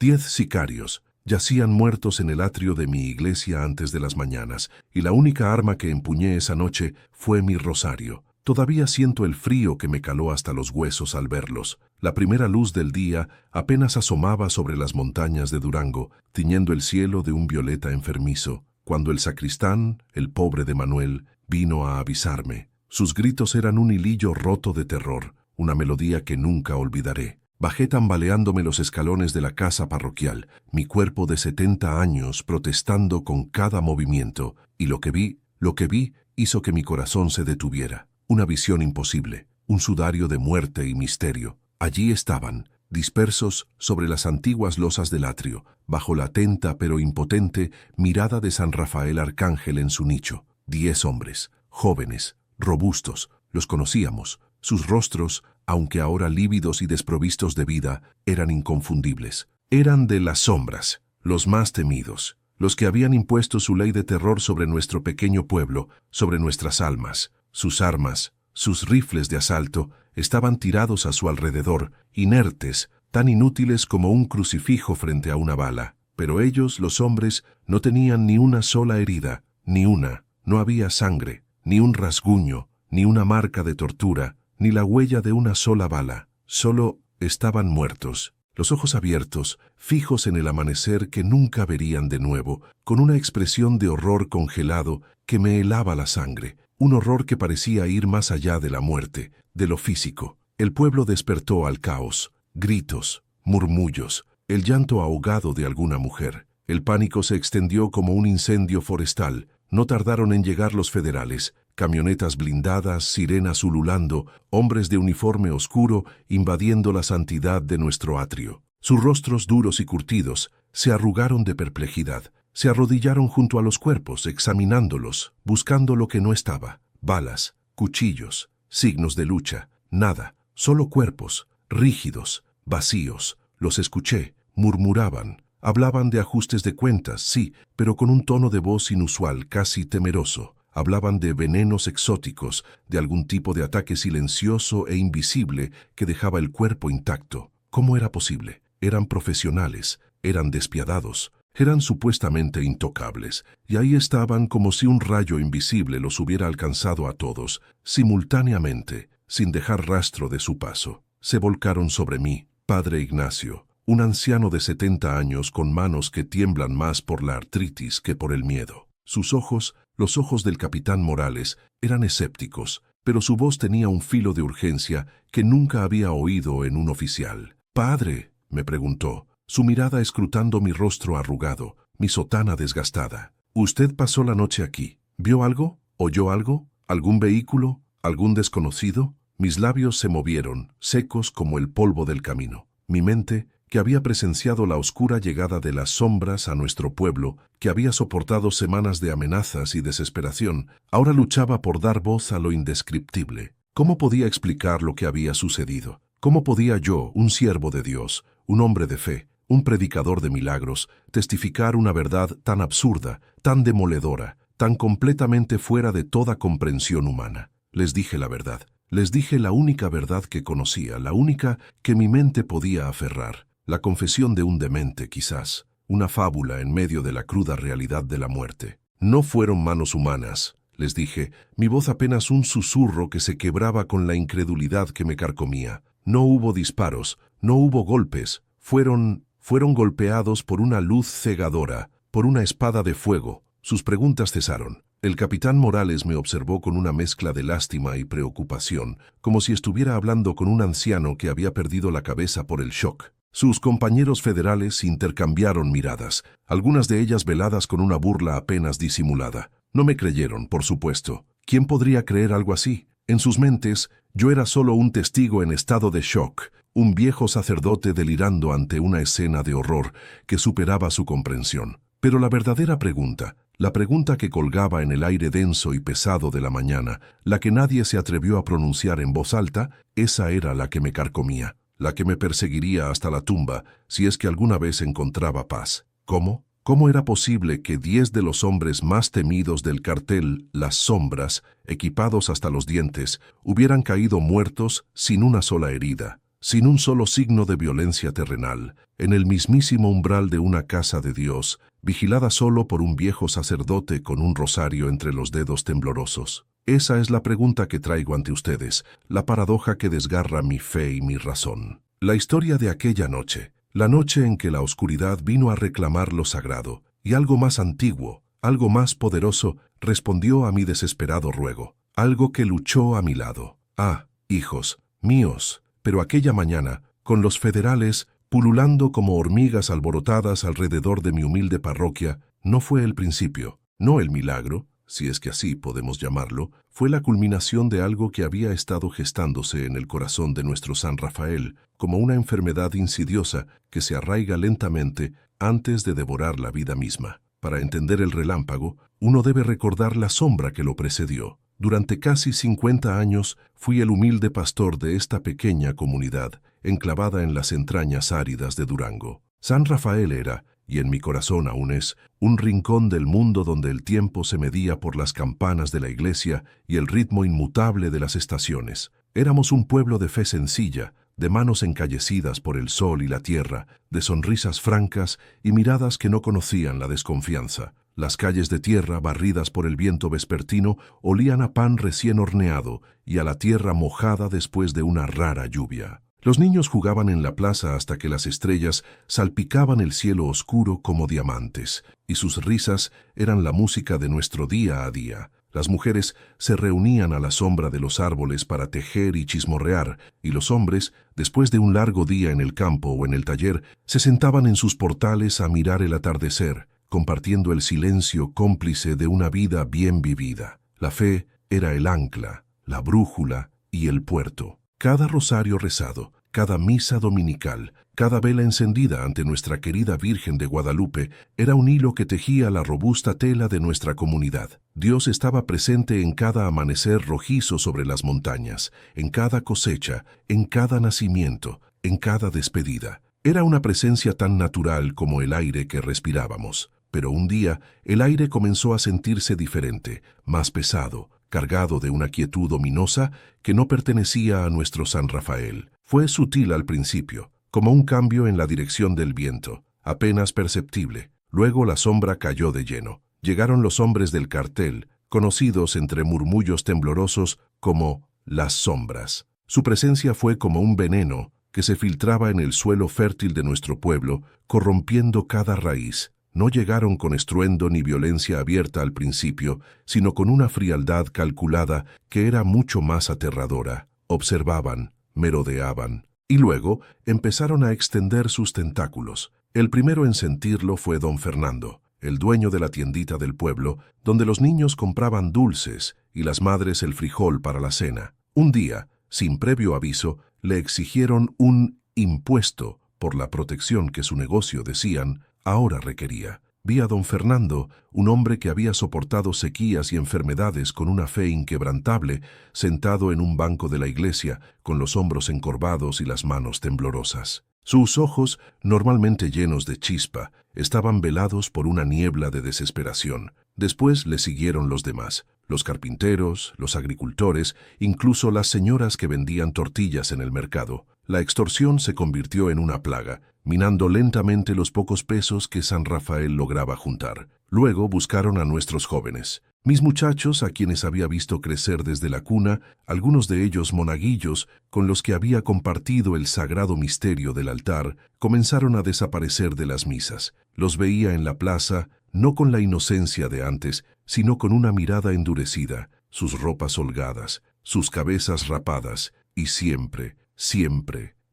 10 sicarios yacían muertos en el atrio de mi iglesia antes de las mañanas, y la única arma que empuñé esa noche fue mi rosario. Todavía siento el frío que me caló hasta los huesos al verlos. La primera luz del día apenas asomaba sobre las montañas de Durango, tiñendo el cielo de un violeta enfermizo, cuando el sacristán, el pobre de Manuel, vino a avisarme. Sus gritos eran un hilillo roto de terror, una melodía que nunca olvidaré. Bajé tambaleándome los escalones de la casa parroquial, mi cuerpo de 70 años protestando con cada movimiento, y lo que vi hizo que mi corazón se detuviera. Una visión imposible, un sudario de muerte y misterio. Allí estaban, dispersos sobre las antiguas losas del atrio, bajo la atenta pero impotente mirada de San Rafael Arcángel en su nicho. 10 hombres, jóvenes, robustos, los conocíamos. Sus rostros, aunque ahora lívidos y desprovistos de vida, eran inconfundibles. Eran de las sombras, los más temidos, los que habían impuesto su ley de terror sobre nuestro pequeño pueblo, sobre nuestras almas. Sus armas, sus rifles de asalto, estaban tirados a su alrededor, inertes, tan inútiles como un crucifijo frente a una bala. Pero ellos, los hombres, no tenían ni una sola herida, ni una. No había sangre, ni un rasguño, ni una marca de tortura, ni la huella de una sola bala. Solo estaban muertos, los ojos abiertos, fijos en el amanecer que nunca verían de nuevo, con una expresión de horror congelado que me helaba la sangre, un horror que parecía ir más allá de la muerte, de lo físico. El pueblo despertó al caos, gritos, murmullos, el llanto ahogado de alguna mujer. El pánico se extendió como un incendio forestal. No tardaron en llegar los federales, camionetas blindadas, sirenas ululando, hombres de uniforme oscuro invadiendo la santidad de nuestro atrio. Sus rostros duros y curtidos se arrugaron de perplejidad. Se arrodillaron junto a los cuerpos, examinándolos, buscando lo que no estaba. Balas, cuchillos, signos de lucha, nada, solo cuerpos, rígidos, vacíos. Los escuché, murmuraban. Hablaban de ajustes de cuentas, sí, pero con un tono de voz inusual, casi temeroso. Hablaban de venenos exóticos, de algún tipo de ataque silencioso e invisible que dejaba el cuerpo intacto. ¿Cómo era posible? Eran profesionales, eran despiadados, eran supuestamente intocables, y ahí estaban como si un rayo invisible los hubiera alcanzado a todos, simultáneamente, sin dejar rastro de su paso. Se volcaron sobre mí, Padre Ignacio, un anciano de 70 años con manos que tiemblan más por la artritis que por el miedo. Sus ojos, los ojos del capitán Morales, eran escépticos, pero su voz tenía un filo de urgencia que nunca había oído en un oficial. «Padre», me preguntó, su mirada escrutando mi rostro arrugado, mi sotana desgastada. «¿Usted pasó la noche aquí? ¿Vio algo? ¿Oyó algo? ¿Algún vehículo? ¿Algún desconocido?» Mis labios se movieron, secos como el polvo del camino. Mi mente, que había presenciado la oscura llegada de las sombras a nuestro pueblo, que había soportado semanas de amenazas y desesperación, ahora luchaba por dar voz a lo indescriptible. ¿Cómo podía explicar lo que había sucedido? ¿Cómo podía yo, un siervo de Dios, un hombre de fe, un predicador de milagros, testificar una verdad tan absurda, tan demoledora, tan completamente fuera de toda comprensión humana? Les dije la verdad. Les dije la única verdad que conocía, la única que mi mente podía aferrar. La confesión de un demente, quizás, una fábula en medio de la cruda realidad de la muerte. No fueron manos humanas, les dije, mi voz apenas un susurro que se quebraba con la incredulidad que me carcomía. No hubo disparos, no hubo golpes, fueron golpeados por una luz cegadora, por una espada de fuego. Sus preguntas cesaron. El capitán Morales me observó con una mezcla de lástima y preocupación, como si estuviera hablando con un anciano que había perdido la cabeza por el shock. Sus compañeros federales intercambiaron miradas, algunas de ellas veladas con una burla apenas disimulada. No me creyeron, por supuesto. ¿Quién podría creer algo así? En sus mentes, yo era solo un testigo en estado de shock, un viejo sacerdote delirando ante una escena de horror que superaba su comprensión. Pero la verdadera pregunta, la pregunta que colgaba en el aire denso y pesado de la mañana, la que nadie se atrevió a pronunciar en voz alta, esa era la que me carcomía, la que me perseguiría hasta la tumba si es que alguna vez encontraba paz. ¿Cómo? ¿Cómo era posible que 10 de los hombres más temidos del cartel, las sombras, equipados hasta los dientes, hubieran caído muertos sin una sola herida? sin un solo signo de violencia terrenal, en el mismísimo umbral de una casa de Dios, vigilada solo por un viejo sacerdote con un rosario entre los dedos temblorosos. Esa es la pregunta que traigo ante ustedes, la paradoja que desgarra mi fe y mi razón. La historia de aquella noche, la noche en que la oscuridad vino a reclamar lo sagrado, y algo más antiguo, algo más poderoso, respondió a mi desesperado ruego, algo que luchó a mi lado. Ah, hijos míos, pero aquella mañana, con los federales pululando como hormigas alborotadas alrededor de mi humilde parroquia, no fue el principio, no el milagro, si es que así podemos llamarlo, fue la culminación de algo que había estado gestándose en el corazón de nuestro San Rafael, como una enfermedad insidiosa que se arraiga lentamente antes de devorar la vida misma. Para entender el relámpago, uno debe recordar la sombra que lo precedió. Durante casi 50 años fui el humilde pastor de esta pequeña comunidad, enclavada en las entrañas áridas de Durango. San Rafael era, y en mi corazón aún es, un rincón del mundo donde el tiempo se medía por las campanas de la iglesia y el ritmo inmutable de las estaciones. Éramos un pueblo de fe sencilla, de manos encallecidas por el sol y la tierra, de sonrisas francas y miradas que no conocían la desconfianza. Las calles de tierra, barridas por el viento vespertino, olían a pan recién horneado y a la tierra mojada después de una rara lluvia. Los niños jugaban en la plaza hasta que las estrellas salpicaban el cielo oscuro como diamantes, y sus risas eran la música de nuestro día a día. Las mujeres se reunían a la sombra de los árboles para tejer y chismorrear, y los hombres, después de un largo día en el campo o en el taller, se sentaban en sus portales a mirar el atardecer, compartiendo el silencio cómplice de una vida bien vivida. La fe era el ancla, la brújula y el puerto. Cada rosario rezado, cada misa dominical, cada vela encendida ante nuestra querida Virgen de Guadalupe era un hilo que tejía la robusta tela de nuestra comunidad. Dios estaba presente en cada amanecer rojizo sobre las montañas, en cada cosecha, en cada nacimiento, en cada despedida. Era una presencia tan natural como el aire que respirábamos. Pero un día el aire comenzó a sentirse diferente, más pesado, cargado de una quietud ominosa que no pertenecía a nuestro San Rafael. Fue sutil al principio, como un cambio en la dirección del viento, apenas perceptible. Luego la sombra cayó de lleno. Llegaron los hombres del cartel, conocidos entre murmullos temblorosos como las sombras. Su presencia fue como un veneno que se filtraba en el suelo fértil de nuestro pueblo, corrompiendo cada raíz. No llegaron con estruendo ni violencia abierta al principio, sino con una frialdad calculada que era mucho más aterradora. Observaban, merodeaban, y luego empezaron a extender sus tentáculos. El primero en sentirlo fue don Fernando, el dueño de la tiendita del pueblo, donde los niños compraban dulces y las madres el frijol para la cena. Un día, sin previo aviso, le exigieron un impuesto por la protección que su negocio, decían, ahora requería. Vi a don Fernando, un hombre que había soportado sequías y enfermedades con una fe inquebrantable, sentado en un banco de la iglesia, con los hombros encorvados y las manos temblorosas. Sus ojos, normalmente llenos de chispa, estaban velados por una niebla de desesperación. Después le siguieron los demás, los carpinteros, los agricultores, incluso las señoras que vendían tortillas en el mercado. La extorsión se convirtió en una plaga, minando lentamente los pocos pesos que San Rafael lograba juntar. Luego buscaron a nuestros jóvenes, mis muchachos a quienes había visto crecer desde la cuna, algunos de ellos monaguillos con los que había compartido el sagrado misterio del altar, comenzaron a desaparecer de las misas. Los veía en la plaza, no con la inocencia de antes, sino con una mirada endurecida, sus ropas holgadas, sus cabezas rapadas, y siempre,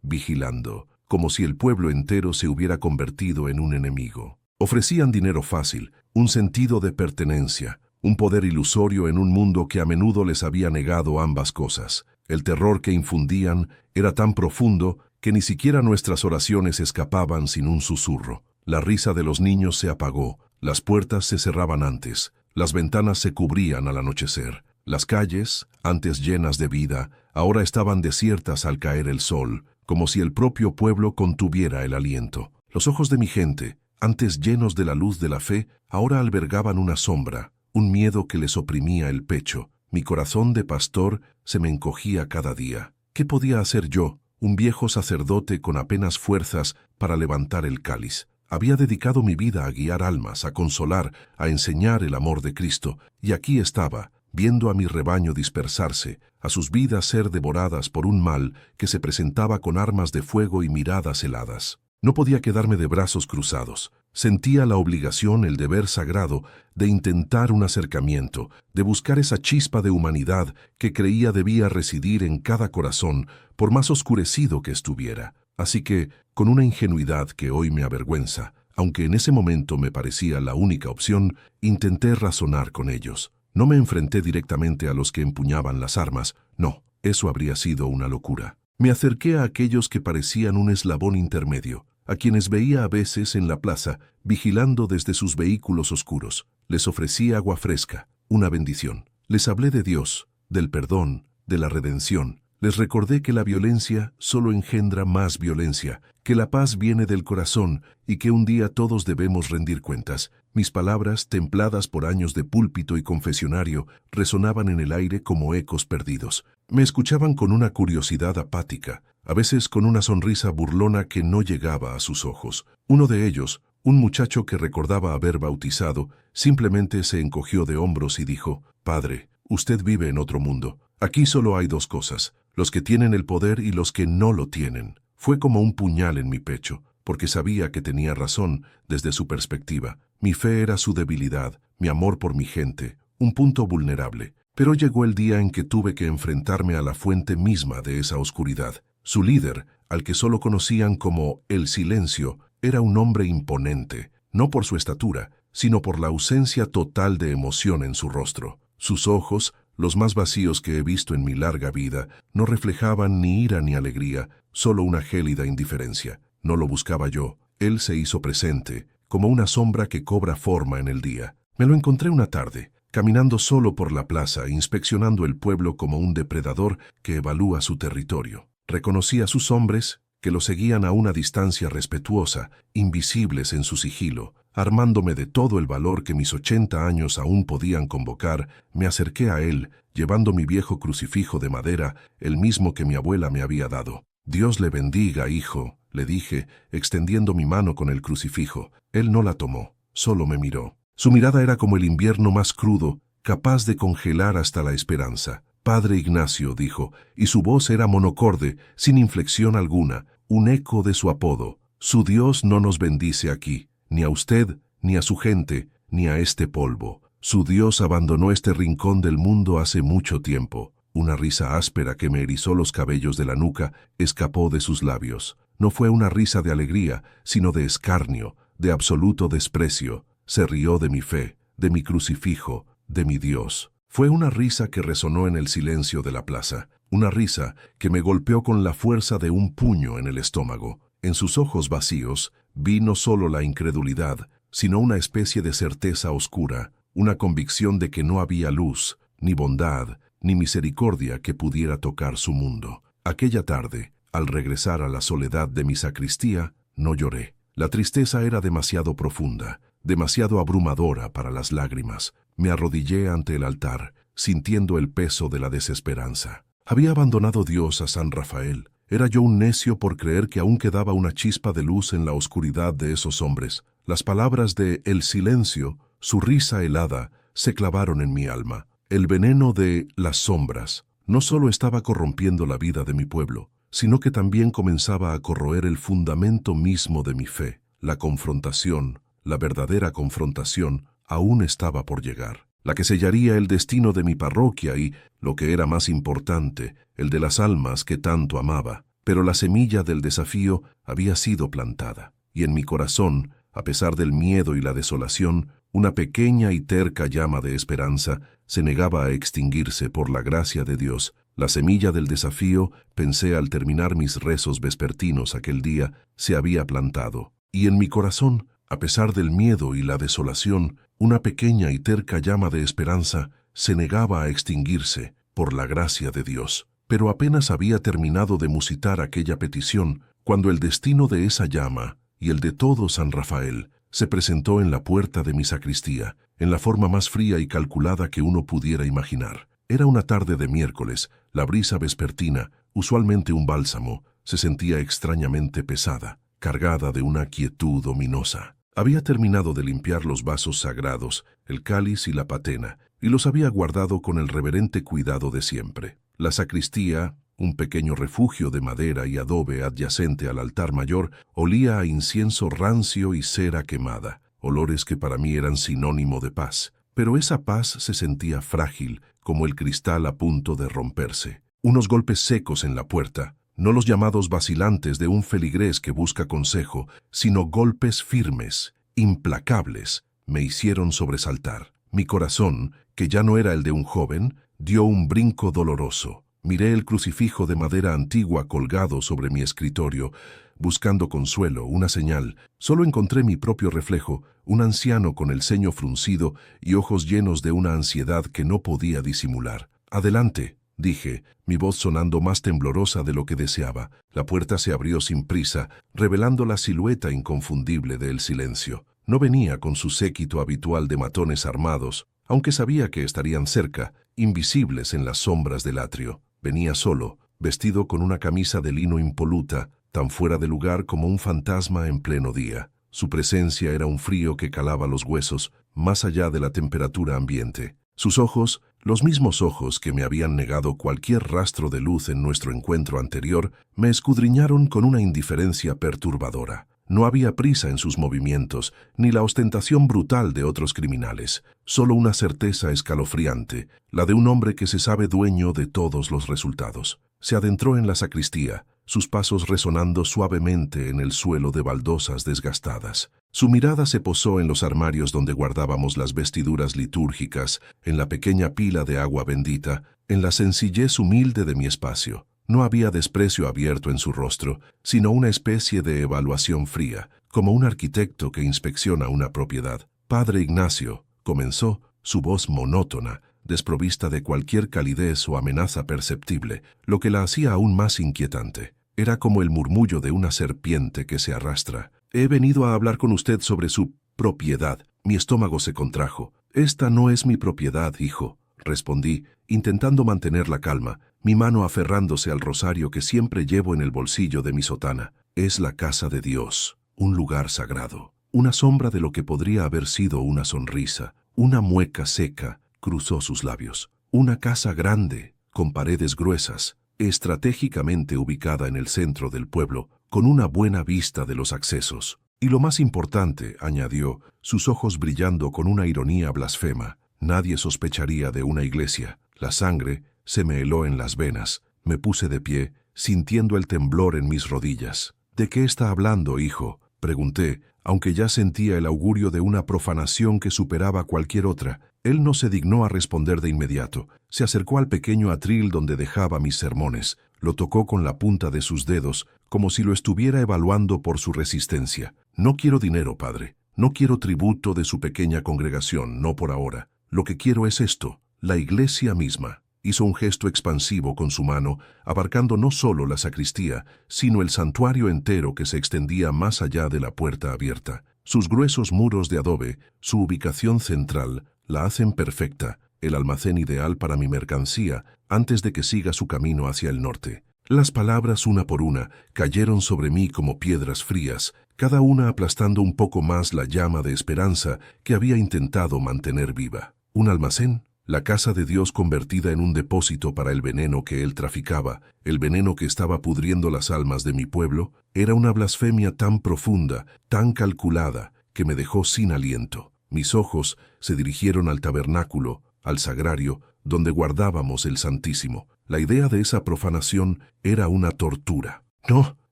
vigilando, como si el pueblo entero se hubiera convertido en un enemigo. Ofrecían dinero fácil, un sentido de pertenencia, un poder ilusorio en un mundo que a menudo les había negado ambas cosas. El terror que infundían era tan profundo que ni siquiera nuestras oraciones escapaban sin un susurro. La risa de los niños se apagó, las puertas se cerraban antes, las ventanas se cubrían al anochecer. Las calles, antes llenas de vida, ahora estaban desiertas al caer el sol, como si el propio pueblo contuviera el aliento. Los ojos de mi gente, antes llenos de la luz de la fe, ahora albergaban una sombra, un miedo que les oprimía el pecho. Mi corazón de pastor se me encogía cada día. ¿Qué podía hacer yo, un viejo sacerdote con apenas fuerzas para levantar el cáliz. Había dedicado mi vida a guiar almas, a consolar, a enseñar el amor de Cristo, y aquí estaba, viendo a mi rebaño dispersarse, a sus vidas ser devoradas por un mal que se presentaba con armas de fuego y miradas heladas. No podía quedarme de brazos cruzados. Sentía la obligación, el deber sagrado, de intentar un acercamiento, de buscar esa chispa de humanidad que creía debía residir en cada corazón, por más oscurecido que estuviera. Así que, con una ingenuidad que hoy me avergüenza, aunque en ese momento me parecía la única opción, intenté razonar con ellos. No me enfrenté directamente a los que empuñaban las armas, no, eso habría sido una locura. Me acerqué a aquellos que parecían un eslabón intermedio, a quienes veía a veces en la plaza, vigilando desde sus vehículos oscuros. Les ofrecí agua fresca, una bendición. Les hablé de Dios, del perdón, de la redención. Les recordé que la violencia solo engendra más violencia, que la paz viene del corazón y que un día todos debemos rendir cuentas. Mis palabras, templadas por años de púlpito y confesionario, resonaban en el aire como ecos perdidos. Me escuchaban con una curiosidad apática, a veces con una sonrisa burlona que no llegaba a sus ojos. Uno de ellos, un muchacho que recordaba haber bautizado, simplemente se encogió de hombros y dijo: «Padre, usted vive en otro mundo. Aquí solo hay dos cosas, los que tienen el poder y los que no lo tienen». Fue como un puñal en mi pecho, porque sabía que tenía razón desde su perspectiva. Mi fe era su debilidad, mi amor por mi gente, un punto vulnerable. Pero llegó el día en que tuve que enfrentarme a la fuente misma de esa oscuridad. Su líder, al que solo conocían como el Silencio, era un hombre imponente, no por su estatura, sino por la ausencia total de emoción en su rostro. Sus ojos, los más vacíos que he visto en mi larga vida, no reflejaban ni ira ni alegría, solo una gélida indiferencia. No lo buscaba yo, él se hizo presente, como una sombra que cobra forma en el día. Me lo encontré una tarde, caminando solo por la plaza, inspeccionando el pueblo como un depredador que evalúa su territorio. Reconocí a sus hombres, que lo seguían a una distancia respetuosa, invisibles en su sigilo. Armándome de todo el valor que mis 80 años aún podían convocar, me acerqué a él, llevando mi viejo crucifijo de madera, el mismo que mi abuela me había dado. «Dios le bendiga, hijo», le dije, extendiendo mi mano con el crucifijo. Él no la tomó, solo me miró. Su mirada era como el invierno más crudo, capaz de congelar hasta la esperanza. «Padre Ignacio», dijo, y su voz era monocorde, sin inflexión alguna, un eco de su apodo. «Su Dios no nos bendice aquí, ni a usted, ni a su gente, ni a este polvo. Su Dios abandonó este rincón del mundo hace mucho tiempo». Una risa áspera que me erizó los cabellos de la nuca escapó de sus labios. No fue una risa de alegría, sino de escarnio, de absoluto desprecio. Se rió de mi fe, de mi crucifijo, de mi Dios. Fue una risa que resonó en el silencio de la plaza, una risa que me golpeó con la fuerza de un puño en el estómago. En sus ojos vacíos vi no solo la incredulidad, sino una especie de certeza oscura, una convicción de que no había luz, ni bondad, ni misericordia que pudiera tocar su mundo. Aquella tarde, al regresar a la soledad de mi sacristía, no lloré. La tristeza era demasiado profunda, demasiado abrumadora para las lágrimas. Me arrodillé ante el altar, sintiendo el peso de la desesperanza. Había abandonado Dios a San Rafael. Era yo un necio por creer que aún quedaba una chispa de luz en la oscuridad de esos hombres. Las palabras de El Silencio, su risa helada, se clavaron en mi alma. El veneno de las sombras no solo estaba corrompiendo la vida de mi pueblo, sino que también comenzaba a corroer el fundamento mismo de mi fe. La confrontación, la verdadera confrontación, aún estaba por llegar, la que sellaría el destino de mi parroquia y, lo que era más importante, el de las almas que tanto amaba. Pero la semilla del desafío había sido plantada, y en mi corazón, a pesar del miedo y la desolación, una pequeña y terca llama de esperanza se negaba a extinguirse por la gracia de Dios. La semilla del desafío, pensé al terminar mis rezos vespertinos aquel día, se había plantado. Y en mi corazón, a pesar del miedo y la desolación, una pequeña y terca llama de esperanza se negaba a extinguirse por la gracia de Dios. Pero apenas había terminado de musitar aquella petición, cuando el destino de esa llama, y el de todo San Rafael, se presentó en la puerta de mi sacristía, en la forma más fría y calculada que uno pudiera imaginar. Era una tarde de miércoles, la brisa vespertina, usualmente un bálsamo, se sentía extrañamente pesada, cargada de una quietud ominosa. Había terminado de limpiar los vasos sagrados, el cáliz y la patena, y los había guardado con el reverente cuidado de siempre. La sacristía, un pequeño refugio de madera y adobe adyacente al altar mayor, olía a incienso rancio y cera quemada, olores que para mí eran sinónimo de paz. Pero esa paz se sentía frágil, como el cristal a punto de romperse. Unos golpes secos en la puerta, no los llamados vacilantes de un feligrés que busca consejo, sino golpes firmes, implacables, me hicieron sobresaltar. Mi corazón, que ya no era el de un joven, dio un brinco doloroso. Miré el crucifijo de madera antigua colgado sobre mi escritorio, buscando consuelo, una señal. Solo encontré mi propio reflejo, un anciano con el ceño fruncido y ojos llenos de una ansiedad que no podía disimular. «Adelante», dije, mi voz sonando más temblorosa de lo que deseaba. La puerta se abrió sin prisa, revelando la silueta inconfundible del silencio. No venía con su séquito habitual de matones armados, aunque sabía que estarían cerca, invisibles en las sombras del atrio. Venía solo, vestido con una camisa de lino impoluta, tan fuera de lugar como un fantasma en pleno día. Su presencia era un frío que calaba los huesos, más allá de la temperatura ambiente. Sus ojos, los mismos ojos que me habían negado cualquier rastro de luz en nuestro encuentro anterior, me escudriñaron con una indiferencia perturbadora. No había prisa en sus movimientos, ni la ostentación brutal de otros criminales, solo una certeza escalofriante, la de un hombre que se sabe dueño de todos los resultados. Se adentró en la sacristía, sus pasos resonando suavemente en el suelo de baldosas desgastadas. Su mirada se posó en los armarios donde guardábamos las vestiduras litúrgicas, en la pequeña pila de agua bendita, en la sencillez humilde de mi espacio. No había desprecio abierto en su rostro, sino una especie de evaluación fría, como un arquitecto que inspecciona una propiedad. «Padre Ignacio», comenzó, su voz monótona, desprovista de cualquier calidez o amenaza perceptible, lo que la hacía aún más inquietante. Era como el murmullo de una serpiente que se arrastra. «He venido a hablar con usted sobre su propiedad». Mi estómago se contrajo. «Esta no es mi propiedad, hijo», respondí, intentando mantener la calma, mi mano aferrándose al rosario que siempre llevo en el bolsillo de mi sotana. «Es la casa de Dios, un lugar sagrado». Una sombra de lo que podría haber sido una sonrisa, una mueca seca, cruzó sus labios. «Una casa grande, con paredes gruesas, estratégicamente ubicada en el centro del pueblo, con una buena vista de los accesos. Y lo más importante», añadió, sus ojos brillando con una ironía blasfema, «nadie sospecharía de una iglesia». La sangre se me heló en las venas. Me puse de pie, sintiendo el temblor en mis rodillas. «¿De qué está hablando, hijo?», pregunté, aunque ya sentía el augurio de una profanación que superaba cualquier otra. Él no se dignó a responder de inmediato. Se acercó al pequeño atril donde dejaba mis sermones. Lo tocó con la punta de sus dedos, como si lo estuviera evaluando por su resistencia. «No quiero dinero, padre. No quiero tributo de su pequeña congregación, no por ahora. Lo que quiero es esto, la iglesia misma». Hizo un gesto expansivo con su mano, abarcando no solo la sacristía, sino el santuario entero que se extendía más allá de la puerta abierta. Sus gruesos muros de adobe, su ubicación central, la hacen perfecta, el almacén ideal para mi mercancía, antes de que siga su camino hacia el norte. Las palabras, una por una, cayeron sobre mí como piedras frías, cada una aplastando un poco más la llama de esperanza que había intentado mantener viva. ¿Un almacén? La casa de Dios convertida en un depósito para el veneno que él traficaba, el veneno que estaba pudriendo las almas de mi pueblo, era una blasfemia tan profunda, tan calculada, que me dejó sin aliento. Mis ojos se dirigieron al tabernáculo, al sagrario, donde guardábamos el Santísimo. La idea de esa profanación era una tortura. «No»,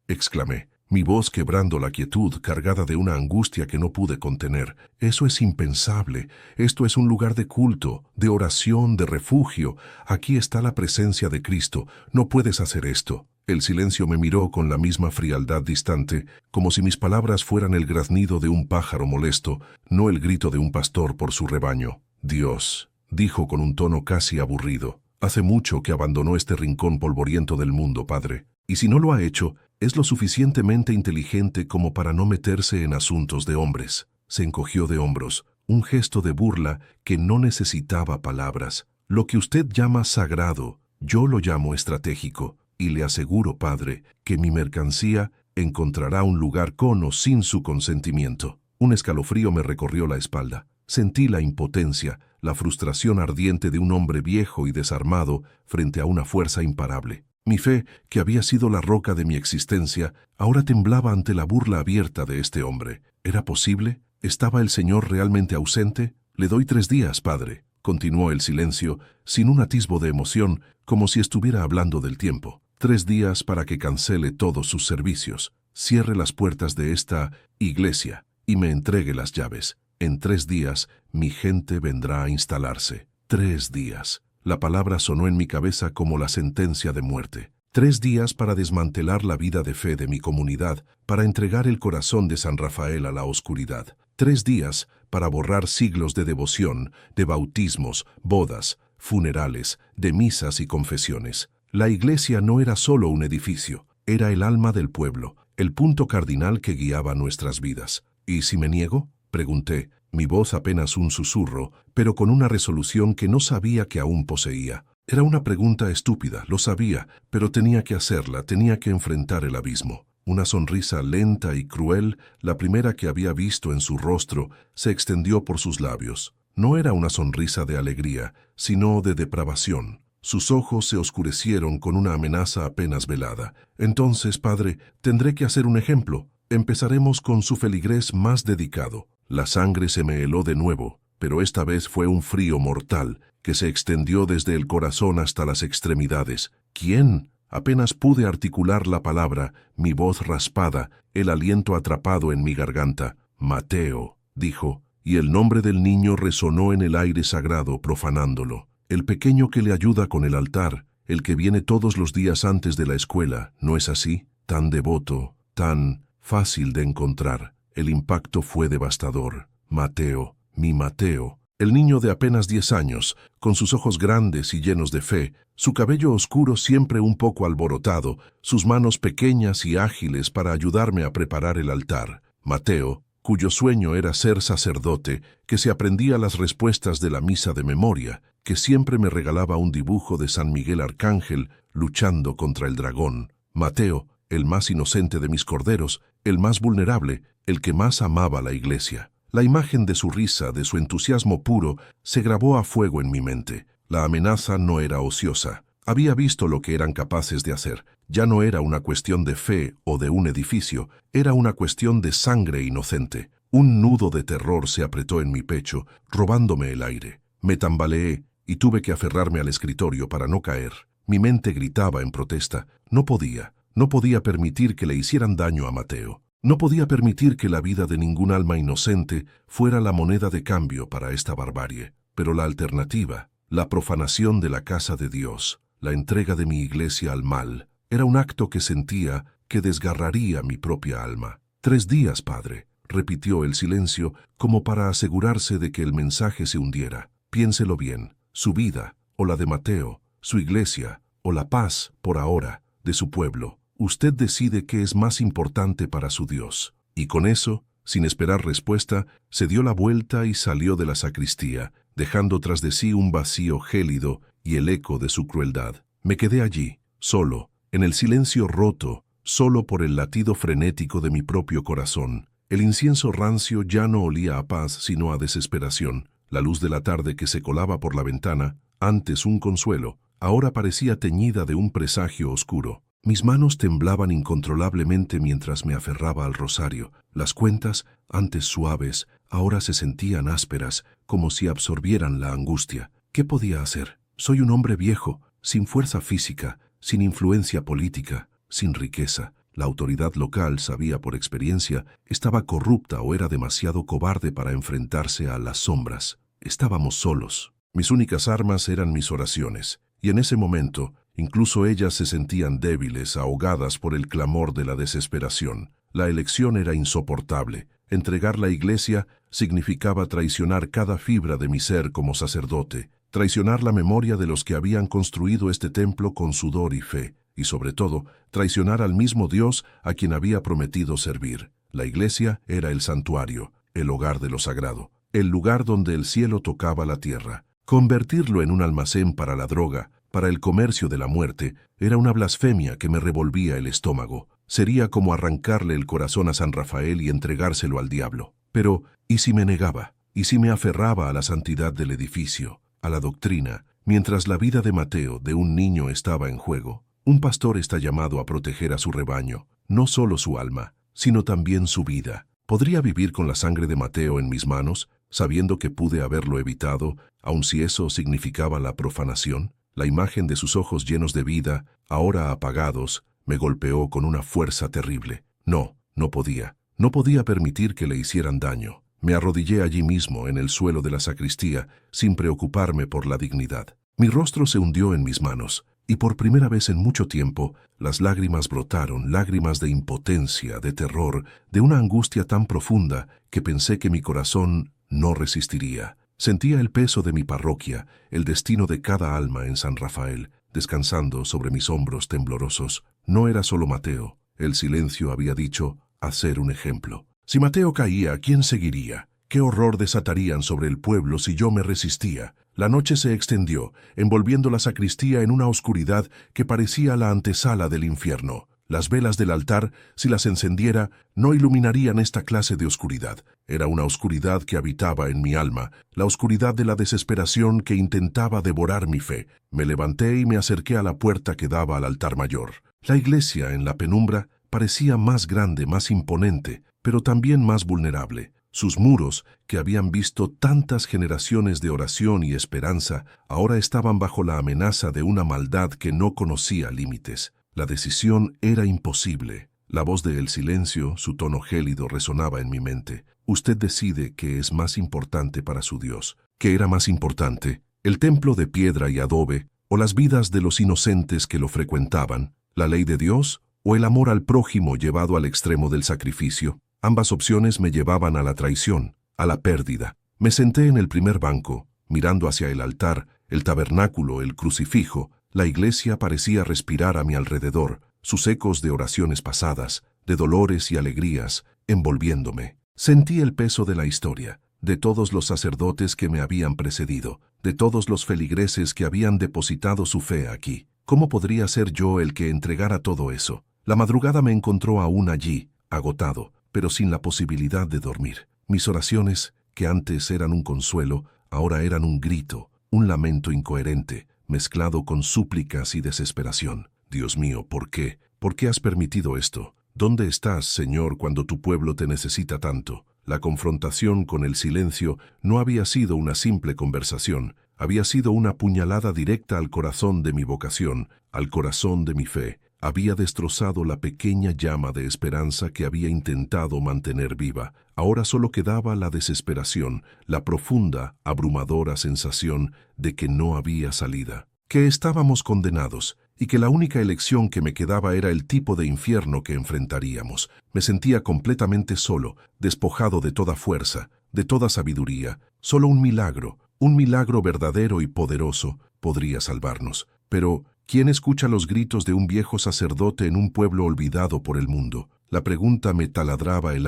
exclamé, mi voz quebrando la quietud, cargada de una angustia que no pude contener. «Eso es impensable. Esto es un lugar de culto, de oración, de refugio. Aquí está la presencia de Cristo. No puedes hacer esto». El silencio me miró con la misma frialdad distante, como si mis palabras fueran el graznido de un pájaro molesto, no el grito de un pastor por su rebaño. «Dios», dijo con un tono casi aburrido, «hace mucho que abandonó este rincón polvoriento del mundo, padre. Y si no lo ha hecho, es lo suficientemente inteligente como para no meterse en asuntos de hombres». Se encogió de hombros, un gesto de burla que no necesitaba palabras. «Lo que usted llama sagrado, yo lo llamo estratégico. y le aseguro, padre, que mi mercancía encontrará un lugar con o sin su consentimiento. Un escalofrío me recorrió la espalda. Sentí la impotencia, la frustración ardiente de un hombre viejo y desarmado frente a una fuerza imparable. Mi fe, que había sido la roca de mi existencia, ahora temblaba ante la burla abierta de este hombre. ¿Era posible? ¿Estaba el Señor realmente ausente? Le doy 3 días, padre. Continuó el silencio, sin un atisbo de emoción, como si estuviera hablando del tiempo. 3 días para que cancele todos sus servicios, cierre las puertas de esta iglesia y me entregue las llaves. En 3 días mi gente vendrá a instalarse. 3 días. La palabra sonó en mi cabeza como la sentencia de muerte. 3 días para desmantelar la vida de fe de mi comunidad, para entregar el corazón de San Rafael a la oscuridad. 3 días para borrar siglos de devoción, de bautismos, bodas, funerales, de misas y confesiones. La iglesia no era solo un edificio, era el alma del pueblo, el punto cardinal que guiaba nuestras vidas. ¿Y si me niego?, pregunté, mi voz apenas un susurro, pero con una resolución que no sabía que aún poseía. Era una pregunta estúpida, lo sabía, pero tenía que hacerla, tenía que enfrentar el abismo. Una sonrisa lenta y cruel, la primera que había visto en su rostro, se extendió por sus labios. No era una sonrisa de alegría, sino de depravación. Sus ojos se oscurecieron con una amenaza apenas velada. Entonces, padre, tendré que hacer un ejemplo. Empezaremos con su feligrés más dedicado. La sangre se me heló de nuevo, pero esta vez fue un frío mortal, que se extendió desde el corazón hasta las extremidades. ¿Quién? Apenas pude articular la palabra, mi voz raspada, el aliento atrapado en mi garganta. Mateo, dijo, y el nombre del niño resonó en el aire sagrado, profanándolo. El pequeño que le ayuda con el altar, el que viene todos los días antes de la escuela, ¿no es así? Tan devoto, tan fácil de encontrar. El impacto fue devastador. Mateo, mi Mateo. El niño de apenas 10 años, con sus ojos grandes y llenos de fe, su cabello oscuro siempre un poco alborotado, sus manos pequeñas y ágiles para ayudarme a preparar el altar. Mateo, cuyo sueño era ser sacerdote, que se aprendía las respuestas de la misa de memoria, que siempre me regalaba un dibujo de San Miguel Arcángel luchando contra el dragón. Mateo, el más inocente de mis corderos, el más vulnerable, el que más amaba la iglesia. La imagen de su risa, de su entusiasmo puro, se grabó a fuego en mi mente. La amenaza no era ociosa. Había visto lo que eran capaces de hacer. Ya no era una cuestión de fe o de un edificio, era una cuestión de sangre inocente. Un nudo de terror se apretó en mi pecho, robándome el aire. Me tambaleé y tuve que aferrarme al escritorio para no caer. Mi mente gritaba en protesta. No podía permitir que le hicieran daño a Mateo. No podía permitir que la vida de ningún alma inocente fuera la moneda de cambio para esta barbarie. Pero la alternativa, la profanación de la casa de Dios, la entrega de mi iglesia al mal, era un acto que sentía que desgarraría mi propia alma. 3 días, padre, repitió el silencio como para asegurarse de que el mensaje se hundiera. Piénselo bien, su vida, o la de Mateo, su iglesia, o la paz, por ahora, de su pueblo. Usted decide qué es más importante para su Dios. Y con eso, sin esperar respuesta, se dio la vuelta y salió de la sacristía, dejando tras de sí un vacío gélido y el eco de su crueldad. Me quedé allí, solo, en el silencio roto, solo por el latido frenético de mi propio corazón. El incienso rancio ya no olía a paz, sino a desesperación. La luz de la tarde que se colaba por la ventana, antes un consuelo, ahora parecía teñida de un presagio oscuro. Mis manos temblaban incontrolablemente mientras me aferraba al rosario. Las cuentas, antes suaves, ahora se sentían ásperas, como si absorbieran la angustia. ¿Qué podía hacer? Soy un hombre viejo, sin fuerza física, sin influencia política, sin riqueza. La autoridad local, sabía por experiencia, estaba corrupta o era demasiado cobarde para enfrentarse a las sombras. Estábamos solos. Mis únicas armas eran mis oraciones, y en ese momento, incluso ellas se sentían débiles, ahogadas por el clamor de la desesperación. La elección era insoportable. Entregar la iglesia significaba traicionar cada fibra de mi ser como sacerdote, traicionar la memoria de los que habían construido este templo con sudor y fe, y sobre todo, traicionar al mismo Dios a quien había prometido servir. La iglesia era el santuario, el hogar de lo sagrado, el lugar donde el cielo tocaba la tierra. Convertirlo en un almacén para la droga, para el comercio de la muerte, era una blasfemia que me revolvía el estómago. Sería como arrancarle el corazón a San Rafael y entregárselo al diablo. Pero, ¿y si me negaba? ¿Y si me aferraba a la santidad del edificio, a la doctrina, mientras la vida de Mateo, de un niño, estaba en juego? Un pastor está llamado a proteger a su rebaño, no solo su alma, sino también su vida. ¿Podría vivir con la sangre de Mateo en mis manos, sabiendo que pude haberlo evitado, aun si eso significaba la profanación? La imagen de sus ojos llenos de vida, ahora apagados, me golpeó con una fuerza terrible. No podía. No podía permitir que le hicieran daño. Me arrodillé allí mismo, en el suelo de la sacristía, sin preocuparme por la dignidad. Mi rostro se hundió en mis manos, y por primera vez en mucho tiempo, las lágrimas brotaron, lágrimas de impotencia, de terror, de una angustia tan profunda que pensé que mi corazón no resistiría. Sentía el peso de mi parroquia, el destino de cada alma en San Rafael, descansando sobre mis hombros temblorosos. No era solo Mateo. El silencio había dicho, hacer un ejemplo. Si Mateo caía, ¿quién seguiría? ¿Qué horror desatarían sobre el pueblo si yo me resistía? La noche se extendió, envolviendo la sacristía en una oscuridad que parecía la antesala del infierno. Las velas del altar, si las encendiera, no iluminarían esta clase de oscuridad. Era una oscuridad que habitaba en mi alma, la oscuridad de la desesperación que intentaba devorar mi fe. Me levanté y me acerqué a la puerta que daba al altar mayor. La iglesia, en la penumbra, parecía más grande, más imponente, pero también más vulnerable. Sus muros, que habían visto tantas generaciones de oración y esperanza, ahora estaban bajo la amenaza de una maldad que no conocía límites. La decisión era imposible. La voz del silencio, su tono gélido, resonaba en mi mente. Usted decide qué es más importante para su Dios. ¿Qué era más importante? ¿El templo de piedra y adobe, o las vidas de los inocentes que lo frecuentaban? ¿La ley de Dios, o el amor al prójimo llevado al extremo del sacrificio? Ambas opciones me llevaban a la traición, a la pérdida. Me senté en el primer banco, mirando hacia el altar, el tabernáculo, el crucifijo. La iglesia parecía respirar a mi alrededor, sus ecos de oraciones pasadas, de dolores y alegrías, envolviéndome. Sentí el peso de la historia, de todos los sacerdotes que me habían precedido, de todos los feligreses que habían depositado su fe aquí. ¿Cómo podría ser yo el que entregara todo eso? La madrugada me encontró aún allí, agotado, pero sin la posibilidad de dormir. Mis oraciones, que antes eran un consuelo, ahora eran un grito, un lamento incoherente, mezclado con súplicas y desesperación. Dios mío, ¿por qué? ¿Por qué has permitido esto? ¿Dónde estás, Señor, cuando tu pueblo te necesita tanto? La confrontación con el silencio no había sido una simple conversación, había sido una puñalada directa al corazón de mi vocación, al corazón de mi fe. Había destrozado la pequeña llama de esperanza que había intentado mantener viva. Ahora solo quedaba la desesperación, la profunda, abrumadora sensación de que no había salida, que estábamos condenados y que la única elección que me quedaba era el tipo de infierno que enfrentaríamos. Me sentía completamente solo, despojado de toda fuerza, de toda sabiduría. Solo un milagro verdadero y poderoso, podría salvarnos. Pero ¿quién escucha los gritos de un viejo sacerdote en un pueblo olvidado por el mundo? La pregunta me taladraba el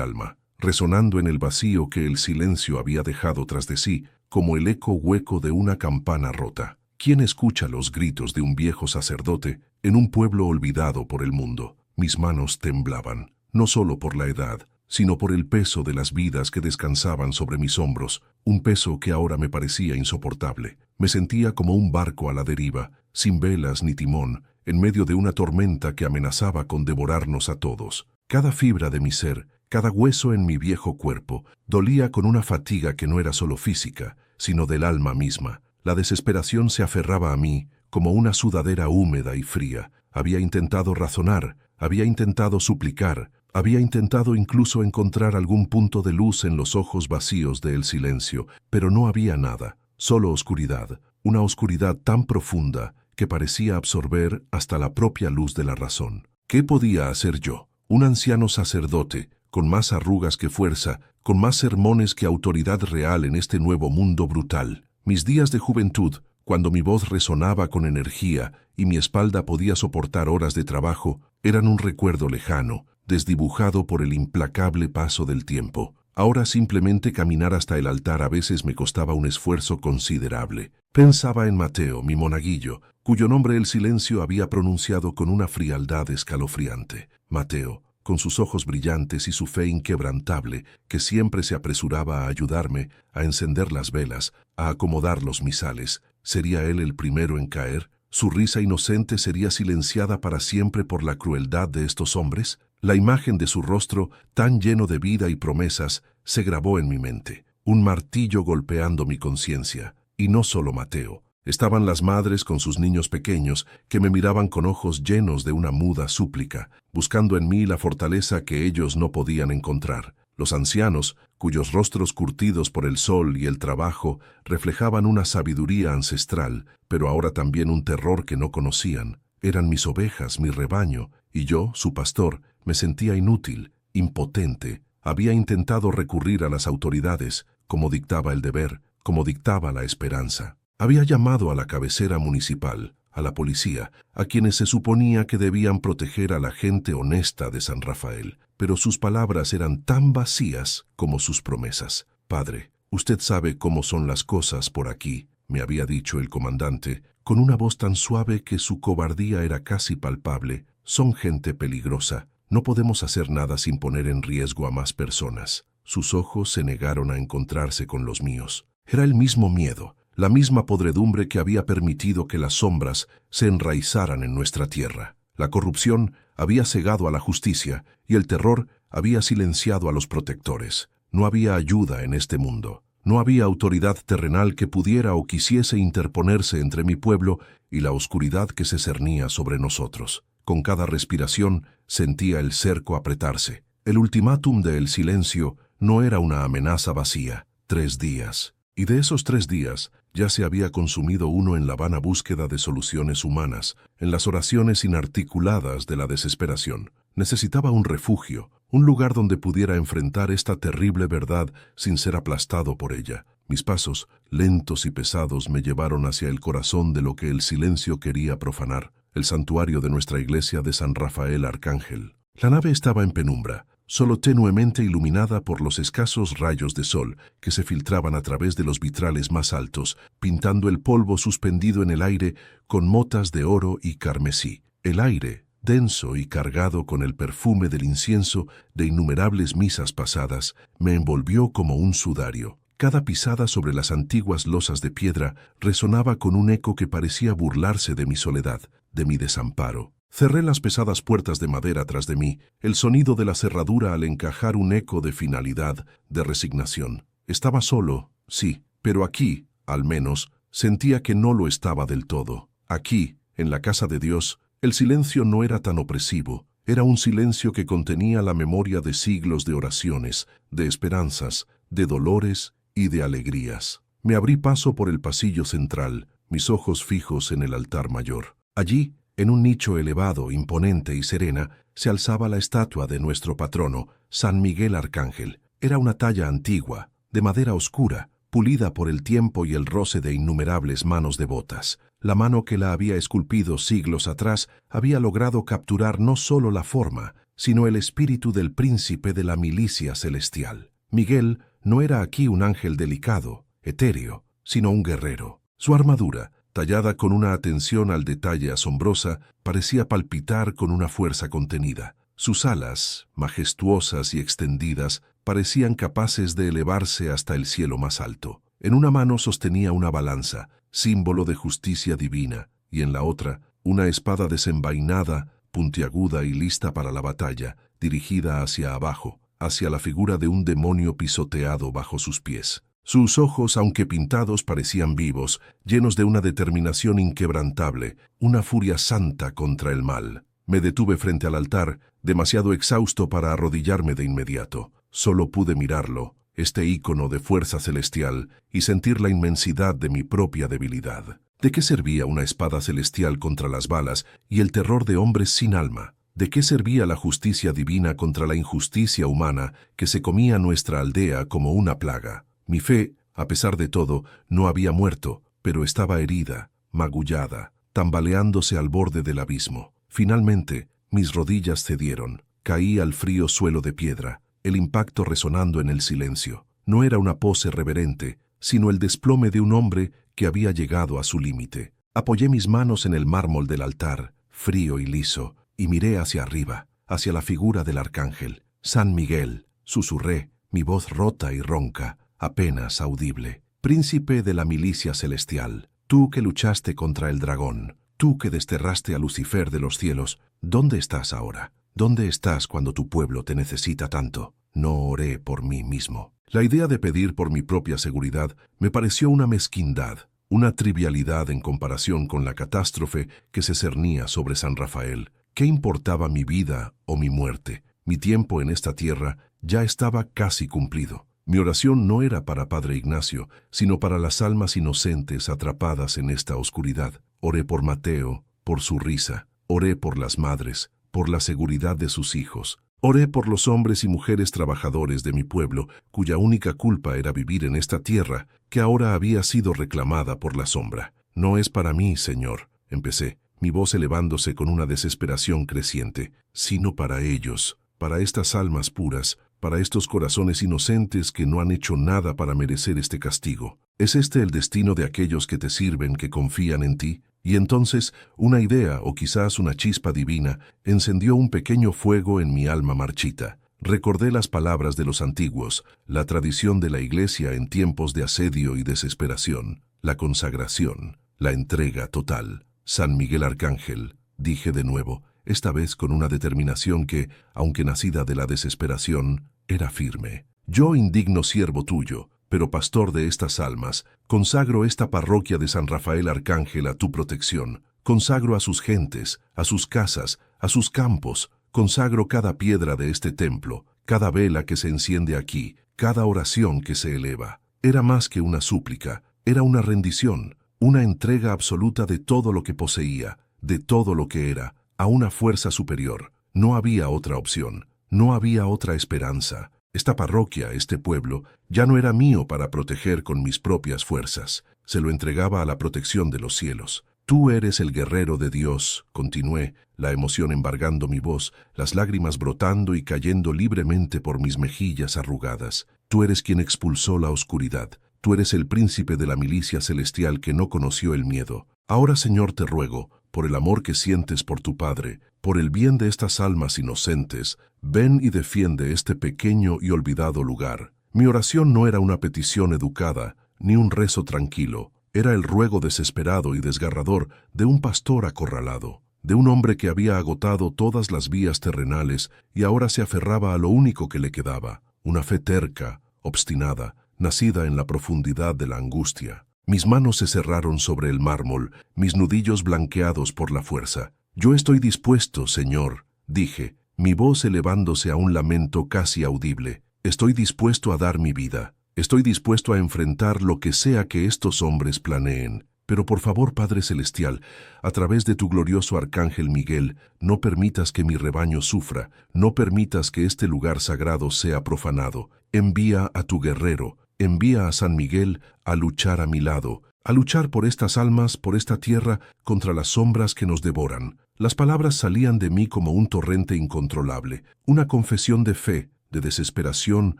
alma. Resonando en el vacío que el silencio había dejado tras de sí, como el eco hueco de una campana rota. ¿Quién escucha los gritos de un viejo sacerdote en un pueblo olvidado por el mundo? Mis manos temblaban, no solo por la edad, sino por el peso de las vidas que descansaban sobre mis hombros, un peso que ahora me parecía insoportable. Me sentía como un barco a la deriva, sin velas ni timón, en medio de una tormenta que amenazaba con devorarnos a todos. Cada fibra de mi ser, cada hueso en mi viejo cuerpo, dolía con una fatiga que no era solo física, sino del alma misma. La desesperación se aferraba a mí como una sudadera húmeda y fría. Había intentado razonar, había intentado suplicar, había intentado incluso encontrar algún punto de luz en los ojos vacíos del silencio, pero no había nada, solo oscuridad, una oscuridad tan profunda que parecía absorber hasta la propia luz de la razón. ¿Qué podía hacer yo, un anciano sacerdote, con más arrugas que fuerza, con más sermones que autoridad real en este nuevo mundo brutal? Mis días de juventud, cuando mi voz resonaba con energía y mi espalda podía soportar horas de trabajo, eran un recuerdo lejano, desdibujado por el implacable paso del tiempo. Ahora simplemente caminar hasta el altar a veces me costaba un esfuerzo considerable. Pensaba en Mateo, mi monaguillo, cuyo nombre el silencio había pronunciado con una frialdad escalofriante. Mateo, con sus ojos brillantes y su fe inquebrantable, que siempre se apresuraba a ayudarme, a encender las velas, a acomodar los misales. ¿Sería él el primero en caer? ¿Su risa inocente sería silenciada para siempre por la crueldad de estos hombres? La imagen de su rostro, tan lleno de vida y promesas, se grabó en mi mente, un martillo golpeando mi conciencia. Y no solo Mateo. Estaban las madres con sus niños pequeños, que me miraban con ojos llenos de una muda súplica, buscando en mí la fortaleza que ellos no podían encontrar. Los ancianos, cuyos rostros curtidos por el sol y el trabajo reflejaban una sabiduría ancestral, pero ahora también un terror que no conocían. Eran mis ovejas, mi rebaño, y yo, su pastor, me sentía inútil, impotente. Había intentado recurrir a las autoridades, como dictaba el deber, como dictaba la esperanza. Había llamado a la cabecera municipal, a la policía, a quienes se suponía que debían proteger a la gente honesta de San Rafael, pero sus palabras eran tan vacías como sus promesas. «Padre, usted sabe cómo son las cosas por aquí», me había dicho el comandante, con una voz tan suave que su cobardía era casi palpable. «Son gente peligrosa. No podemos hacer nada sin poner en riesgo a más personas». Sus ojos se negaron a encontrarse con los míos. Era el mismo miedo, la misma podredumbre que había permitido que las sombras se enraizaran en nuestra tierra. La corrupción había cegado a la justicia y el terror había silenciado a los protectores. No había ayuda en este mundo. No había autoridad terrenal que pudiera o quisiese interponerse entre mi pueblo y la oscuridad que se cernía sobre nosotros. Con cada respiración sentía el cerco apretarse. El ultimátum del silencio no era una amenaza vacía. 3 días. Y de esos 3 días ya se había consumido uno en la vana búsqueda de soluciones humanas, en las oraciones inarticuladas de la desesperación. Necesitaba un refugio, un lugar donde pudiera enfrentar esta terrible verdad sin ser aplastado por ella. Mis pasos, lentos y pesados, me llevaron hacia el corazón de lo que el silencio quería profanar, el santuario de nuestra iglesia de San Rafael Arcángel. La nave estaba en penumbra, solo tenuemente iluminada por los escasos rayos de sol que se filtraban a través de los vitrales más altos, pintando el polvo suspendido en el aire con motas de oro y carmesí. El aire, denso y cargado con el perfume del incienso de innumerables misas pasadas, me envolvió como un sudario. Cada pisada sobre las antiguas losas de piedra resonaba con un eco que parecía burlarse de mi soledad, de mi desamparo. Cerré las pesadas puertas de madera tras de mí, el sonido de la cerradura al encajar un eco de finalidad, de resignación. Estaba solo, sí, pero aquí, al menos, sentía que no lo estaba del todo. Aquí, en la casa de Dios, el silencio no era tan opresivo. Era un silencio que contenía la memoria de siglos de oraciones, de esperanzas, de dolores y de alegrías. Me abrí paso por el pasillo central, mis ojos fijos en el altar mayor. Allí, en un nicho elevado, imponente y serena, se alzaba la estatua de nuestro patrono, San Miguel Arcángel. Era una talla antigua, de madera oscura, pulida por el tiempo y el roce de innumerables manos devotas. La mano que la había esculpido siglos atrás había logrado capturar no solo la forma, sino el espíritu del príncipe de la milicia celestial. Miguel no era aquí un ángel delicado, etéreo, sino un guerrero. Su armadura, tallada con una atención al detalle asombrosa, parecía palpitar con una fuerza contenida. Sus alas, majestuosas y extendidas, parecían capaces de elevarse hasta el cielo más alto. En una mano sostenía una balanza, símbolo de justicia divina, y en la otra, una espada desenvainada, puntiaguda y lista para la batalla, dirigida hacia abajo, hacia la figura de un demonio pisoteado bajo sus pies. Sus ojos, aunque pintados, parecían vivos, llenos de una determinación inquebrantable, una furia santa contra el mal. Me detuve frente al altar, demasiado exhausto para arrodillarme de inmediato. Solo pude mirarlo, este ícono de fuerza celestial, y sentir la inmensidad de mi propia debilidad. ¿De qué servía una espada celestial contra las balas y el terror de hombres sin alma? ¿De qué servía la justicia divina contra la injusticia humana que se comía nuestra aldea como una plaga? Mi fe, a pesar de todo, no había muerto, pero estaba herida, magullada, tambaleándose al borde del abismo. Finalmente, mis rodillas cedieron. Caí al frío suelo de piedra. el impacto resonando en el silencio. No era una pose reverente, sino el desplome de un hombre que había llegado a su límite. Apoyé mis manos en el mármol del altar, frío y liso, y miré hacia arriba, hacia la figura del arcángel. San Miguel, susurré, mi voz rota y ronca, apenas audible. Príncipe de la milicia celestial, tú que luchaste contra el dragón, tú que desterraste a Lucifer de los cielos, ¿dónde estás ahora? ¿Dónde estás cuando tu pueblo te necesita tanto? No oré por mí mismo. La idea de pedir por mi propia seguridad me pareció una mezquindad, una trivialidad en comparación con la catástrofe que se cernía sobre San Rafael. ¿Qué importaba mi vida o mi muerte? Mi tiempo en esta tierra ya estaba casi cumplido. Mi oración no era para Padre Ignacio, sino para las almas inocentes atrapadas en esta oscuridad. Oré por Mateo, por su risa. Oré por las madres, por la seguridad de sus hijos. Oré por los hombres y mujeres trabajadores de mi pueblo, cuya única culpa era vivir en esta tierra, que ahora había sido reclamada por la sombra. No es para mí, Señor, empecé, mi voz elevándose con una desesperación creciente, sino para ellos, para estas almas puras, para estos corazones inocentes que no han hecho nada para merecer este castigo. ¿Es este el destino de aquellos que te sirven, que confían en ti? Y entonces una idea, o quizás una chispa divina, encendió un pequeño fuego en mi alma marchita. Recordé las palabras de los antiguos, la tradición de la Iglesia en tiempos de asedio y desesperación, la consagración, la entrega total. San Miguel Arcángel, dije de nuevo, esta vez con una determinación que, aunque nacida de la desesperación, era firme. Yo, indigno siervo tuyo, pero pastor de estas almas, consagro esta parroquia de San Rafael Arcángel a tu protección. Consagro a sus gentes, a sus casas, a sus campos. Consagro cada piedra de este templo, cada vela que se enciende aquí, cada oración que se eleva. Era más que una súplica, era una rendición, una entrega absoluta de todo lo que poseía, de todo lo que era, a una fuerza superior. No había otra opción, no había otra esperanza. Esta parroquia, este pueblo, ya no era mío para proteger con mis propias fuerzas. Se lo entregaba a la protección de los cielos. Tú eres el guerrero de Dios, continué, la emoción embargando mi voz, las lágrimas brotando y cayendo libremente por mis mejillas arrugadas. Tú eres quien expulsó la oscuridad. Tú eres el príncipe de la milicia celestial que no conoció el miedo. Ahora, Señor, te ruego, por el amor que sientes por tu Padre, por el bien de estas almas inocentes, ven y defiende este pequeño y olvidado lugar. Mi oración no era una petición educada, ni un rezo tranquilo. Era el ruego desesperado y desgarrador de un pastor acorralado, de un hombre que había agotado todas las vías terrenales y ahora se aferraba a lo único que le quedaba, una fe terca, obstinada, nacida en la profundidad de la angustia. Mis manos se cerraron sobre el mármol, mis nudillos blanqueados por la fuerza. Yo estoy dispuesto, Señor, dije, mi voz elevándose a un lamento casi audible. Estoy dispuesto a dar mi vida. Estoy dispuesto a enfrentar lo que sea que estos hombres planeen. Pero por favor, Padre Celestial, a través de tu glorioso Arcángel Miguel, no permitas que mi rebaño sufra, no permitas que este lugar sagrado sea profanado. Envía a tu guerrero, envía a San Miguel a luchar a mi lado, a luchar por estas almas, por esta tierra, contra las sombras que nos devoran. Las palabras salían de mí como un torrente incontrolable, una confesión de fe, de desesperación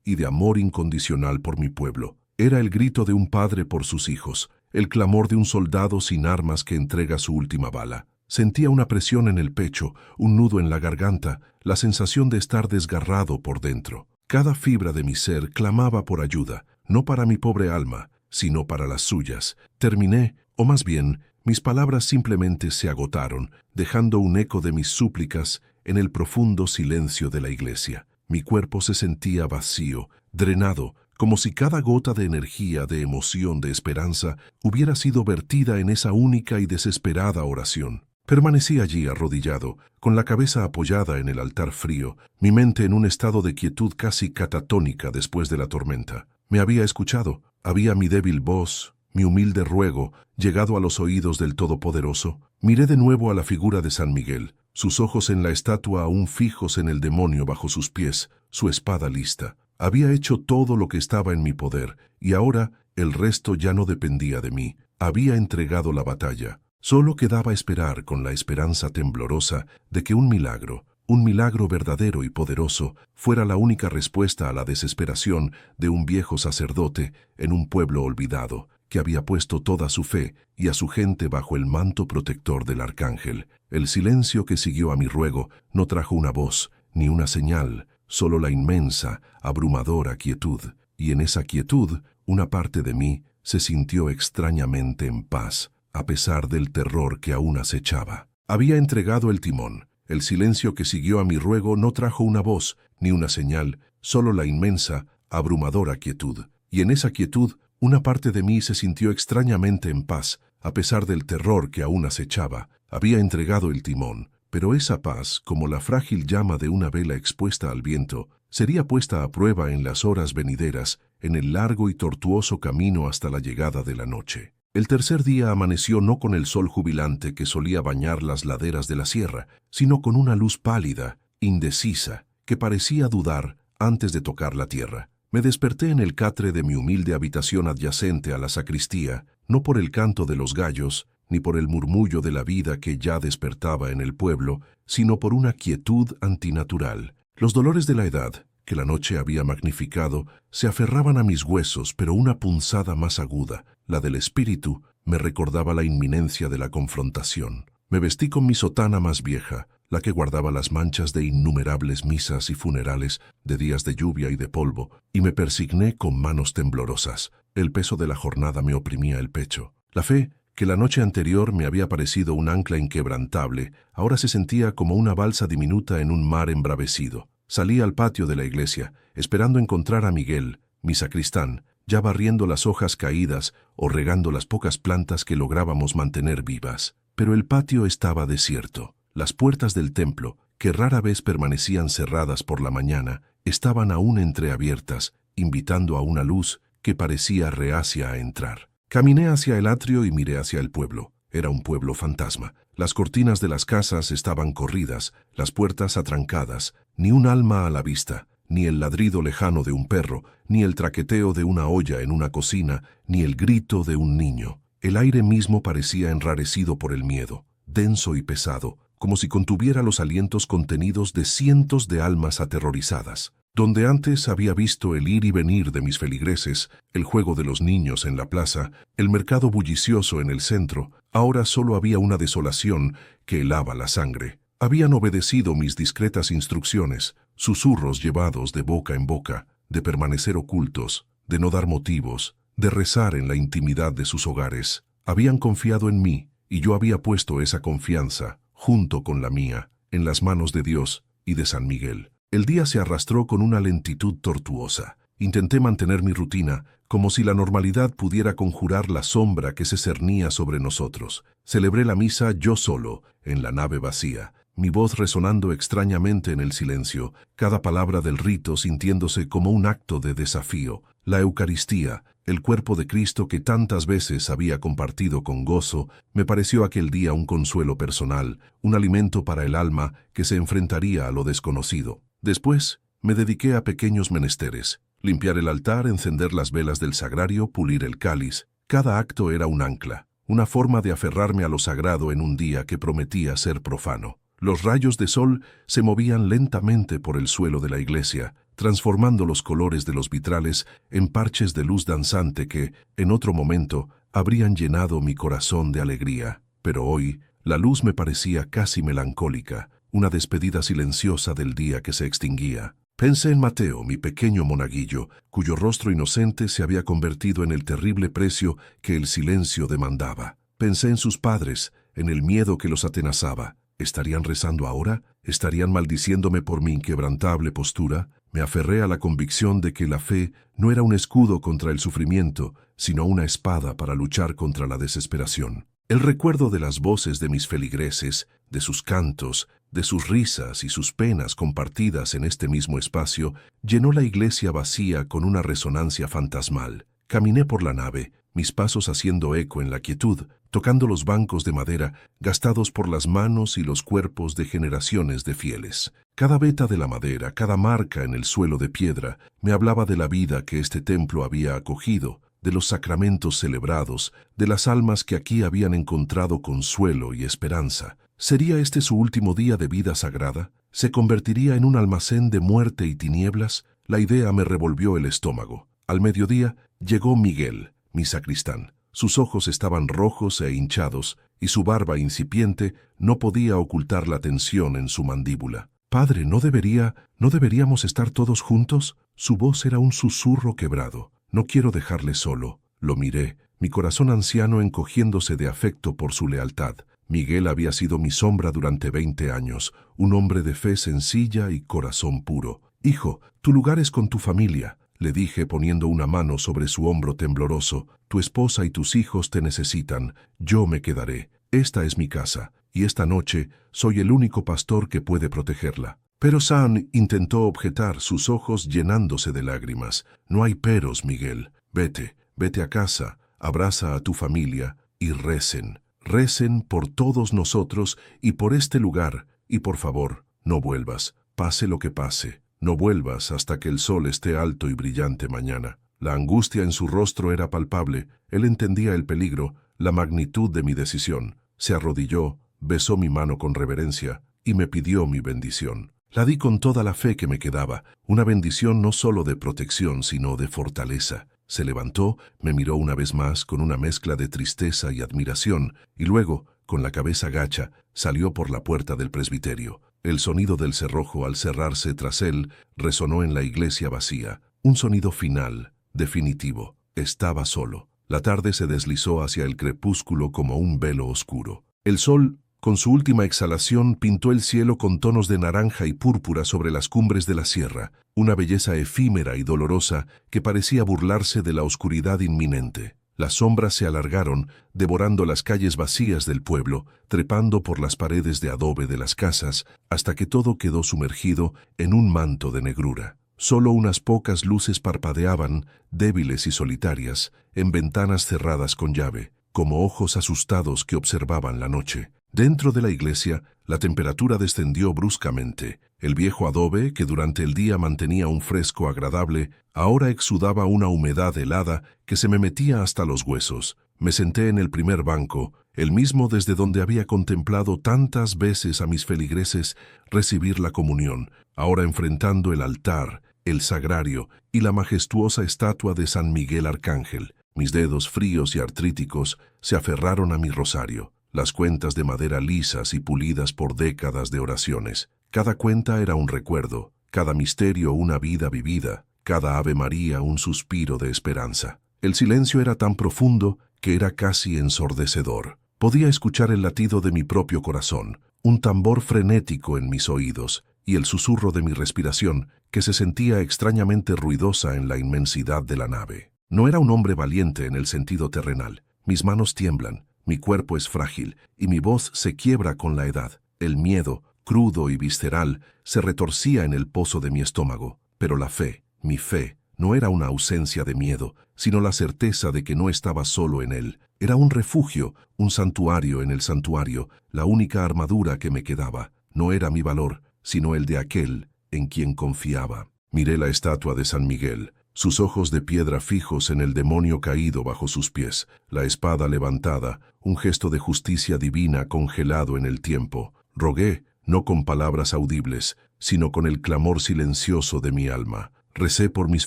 y de amor incondicional por mi pueblo. Era el grito de un padre por sus hijos, el clamor de un soldado sin armas que entrega su última bala. Sentía una presión en el pecho, un nudo en la garganta, la sensación de estar desgarrado por dentro. Cada fibra de mi ser clamaba por ayuda, no para mi pobre alma, sino para las suyas. Terminé, o más bien, mis palabras simplemente se agotaron, dejando un eco de mis súplicas en el profundo silencio de la iglesia. Mi cuerpo se sentía vacío, drenado, como si cada gota de energía, de emoción, de esperanza, hubiera sido vertida en esa única y desesperada oración. Permanecí allí arrodillado, con la cabeza apoyada en el altar frío, mi mente en un estado de quietud casi catatónica después de la tormenta. Me había escuchado, había mi débil voz, mi humilde ruego, llegado a los oídos del Todopoderoso. Miré de nuevo a la figura de San Miguel, sus ojos en la estatua aún fijos en el demonio bajo sus pies, su espada lista. Había hecho todo lo que estaba en mi poder, y ahora el resto ya no dependía de mí. Había entregado la batalla. Solo quedaba esperar con la esperanza temblorosa de que un milagro, un milagro verdadero y poderoso, fuera la única respuesta a la desesperación de un viejo sacerdote en un pueblo olvidado, que había puesto toda su fe y a su gente bajo el manto protector del arcángel. El silencio que siguió a mi ruego no trajo una voz, ni una señal, solo la inmensa, abrumadora quietud, y en esa quietud, una parte de mí se sintió extrañamente en paz, a pesar del terror que aún acechaba. Había entregado el timón. El silencio que siguió a mi ruego no trajo una voz, ni una señal, solo la inmensa, abrumadora quietud. Y en esa quietud, una parte de mí se sintió extrañamente en paz, a pesar del terror que aún acechaba. Había entregado el timón, pero esa paz, como la frágil llama de una vela expuesta al viento, sería puesta a prueba en las horas venideras, en el largo y tortuoso camino hasta la llegada de la noche. El tercer día amaneció no con el sol jubilante que solía bañar las laderas de la sierra, sino con una luz pálida, indecisa, que parecía dudar antes de tocar la tierra. Me desperté en el catre de mi humilde habitación adyacente a la sacristía, no por el canto de los gallos, ni por el murmullo de la vida que ya despertaba en el pueblo, sino por una quietud antinatural. Los dolores de la edad, que la noche había magnificado, se aferraban a mis huesos, pero una punzada más aguda, la del espíritu, me recordaba la inminencia de la confrontación. Me vestí con mi sotana más vieja, la que guardaba las manchas de innumerables misas y funerales, de días de lluvia y de polvo, y me persigné con manos temblorosas. El peso de la jornada me oprimía el pecho. La fe, que la noche anterior me había parecido un ancla inquebrantable, ahora se sentía como una balsa diminuta en un mar embravecido. Salí al patio de la iglesia, esperando encontrar a Miguel, mi sacristán, ya barriendo las hojas caídas o regando las pocas plantas que lográbamos mantener vivas. Pero el patio estaba desierto. Las puertas del templo, que rara vez permanecían cerradas por la mañana, estaban aún entreabiertas, invitando a una luz que parecía reacia a entrar. Caminé hacia el atrio y miré hacia el pueblo. Era un pueblo fantasma. Las cortinas de las casas estaban corridas, las puertas atrancadas, ni un alma a la vista, ni el ladrido lejano de un perro, ni el traqueteo de una olla en una cocina, ni el grito de un niño. El aire mismo parecía enrarecido por el miedo, denso y pesado, como si contuviera los alientos contenidos de cientos de almas aterrorizadas. Donde antes había visto el ir y venir de mis feligreses, el juego de los niños en la plaza, el mercado bullicioso en el centro, ahora solo había una desolación que helaba la sangre. Habían obedecido mis discretas instrucciones, susurros llevados de boca en boca, de permanecer ocultos, de no dar motivos, de rezar en la intimidad de sus hogares. Habían confiado en mí, y yo había puesto esa confianza, junto con la mía, en las manos de Dios y de San Miguel. El día se arrastró con una lentitud tortuosa. Intenté mantener mi rutina, como si la normalidad pudiera conjurar la sombra que se cernía sobre nosotros. Celebré la misa yo solo, en la nave vacía, mi voz resonando extrañamente en el silencio, cada palabra del rito sintiéndose como un acto de desafío. La Eucaristía, el cuerpo de Cristo que tantas veces había compartido con gozo, me pareció aquel día un consuelo personal, un alimento para el alma que se enfrentaría a lo desconocido. Después, me dediqué a pequeños menesteres, limpiar el altar, encender las velas del sagrario, pulir el cáliz. Cada acto era un ancla, una forma de aferrarme a lo sagrado en un día que prometía ser profano. Los rayos de sol se movían lentamente por el suelo de la iglesia, transformando los colores de los vitrales en parches de luz danzante que, en otro momento, habrían llenado mi corazón de alegría. Pero hoy, la luz me parecía casi melancólica, una despedida silenciosa del día que se extinguía. Pensé en Mateo, mi pequeño monaguillo, cuyo rostro inocente se había convertido en el terrible precio que el silencio demandaba. Pensé en sus padres, en el miedo que los atenazaba. ¿Estarían rezando ahora? ¿Estarían maldiciéndome por mi inquebrantable postura? Me aferré a la convicción de que la fe no era un escudo contra el sufrimiento, sino una espada para luchar contra la desesperación. El recuerdo de las voces de mis feligreses, de sus cantos, de sus risas y sus penas compartidas en este mismo espacio, llenó la iglesia vacía con una resonancia fantasmal. Caminé por la nave, mis pasos haciendo eco en la quietud, tocando los bancos de madera, gastados por las manos y los cuerpos de generaciones de fieles. Cada veta de la madera, cada marca en el suelo de piedra, me hablaba de la vida que este templo había acogido, de los sacramentos celebrados, de las almas que aquí habían encontrado consuelo y esperanza. ¿Sería este su último día de vida sagrada? se convertiría en un almacén de muerte y tinieblas. La idea me revolvió el estómago. Al mediodía llegó Miguel, mi sacristán. Sus ojos estaban rojos e hinchados, y su barba incipiente no podía ocultar la tensión en su mandíbula. «Padre, ¿no deberíamos estar todos juntos?» Su voz era un susurro quebrado. «No quiero dejarle solo». Lo miré, mi corazón anciano encogiéndose de afecto por su lealtad. Miguel había sido mi sombra durante 20 años, un hombre de fe sencilla y corazón puro. «Hijo, tu lugar es con tu familia», le dije poniendo una mano sobre su hombro tembloroso. «Tu esposa y tus hijos te necesitan. Yo me quedaré. Esta es mi casa, y esta noche soy el único pastor que puede protegerla». Pero San intentó objetar, sus ojos llenándose de lágrimas. «No hay peros, Miguel. Vete a casa, abraza a tu familia y recen. Recen por todos nosotros y por este lugar, y por favor, no vuelvas, pase lo que pase. No vuelvas hasta que el sol esté alto y brillante mañana». La angustia en su rostro era palpable. Él entendía el peligro, la magnitud de mi decisión. Se arrodilló, besó mi mano con reverencia y me pidió mi bendición. La di con toda la fe que me quedaba, una bendición no solo de protección, sino de fortaleza. Se levantó, me miró una vez más con una mezcla de tristeza y admiración, y luego, con la cabeza gacha, salió por la puerta del presbiterio. El sonido del cerrojo al cerrarse tras él resonó en la iglesia vacía. Un sonido final, definitivo. Estaba solo. La tarde se deslizó hacia el crepúsculo como un velo oscuro. El sol, con su última exhalación, pintó el cielo con tonos de naranja y púrpura sobre las cumbres de la sierra, una belleza efímera y dolorosa que parecía burlarse de la oscuridad inminente. Las sombras se alargaron, devorando las calles vacías del pueblo, trepando por las paredes de adobe de las casas, hasta que todo quedó sumergido en un manto de negrura. Solo unas pocas luces parpadeaban, débiles y solitarias, en ventanas cerradas con llave, como ojos asustados que observaban la noche. Dentro de la iglesia, la temperatura descendió bruscamente. El viejo adobe, que durante el día mantenía un fresco agradable, ahora exudaba una humedad helada que se me metía hasta los huesos. Me senté en el primer banco, el mismo desde donde había contemplado tantas veces a mis feligreses recibir la comunión, ahora enfrentando el altar, el sagrario y la majestuosa estatua de San Miguel Arcángel. Mis dedos fríos y artríticos se aferraron a mi rosario. Las cuentas de madera lisas y pulidas por décadas de oraciones. Cada cuenta era un recuerdo, cada misterio una vida vivida, cada Ave María un suspiro de esperanza. El silencio era tan profundo que era casi ensordecedor. Podía escuchar el latido de mi propio corazón, un tambor frenético en mis oídos, y el susurro de mi respiración, que se sentía extrañamente ruidosa en la inmensidad de la nave. No era un hombre valiente en el sentido terrenal. Mis manos tiemblan. Mi cuerpo es frágil y mi voz se quiebra con la edad. El miedo, crudo y visceral, se retorcía en el pozo de mi estómago. Pero la fe, mi fe, no era una ausencia de miedo, sino la certeza de que no estaba solo en él. Era un refugio, un santuario en el santuario, la única armadura que me quedaba. No era mi valor, sino el de aquel en quien confiaba. Miré la estatua de San Miguel, sus ojos de piedra fijos en el demonio caído bajo sus pies, la espada levantada, un gesto de justicia divina congelado en el tiempo. Rogué, no con palabras audibles, sino con el clamor silencioso de mi alma. Recé por mis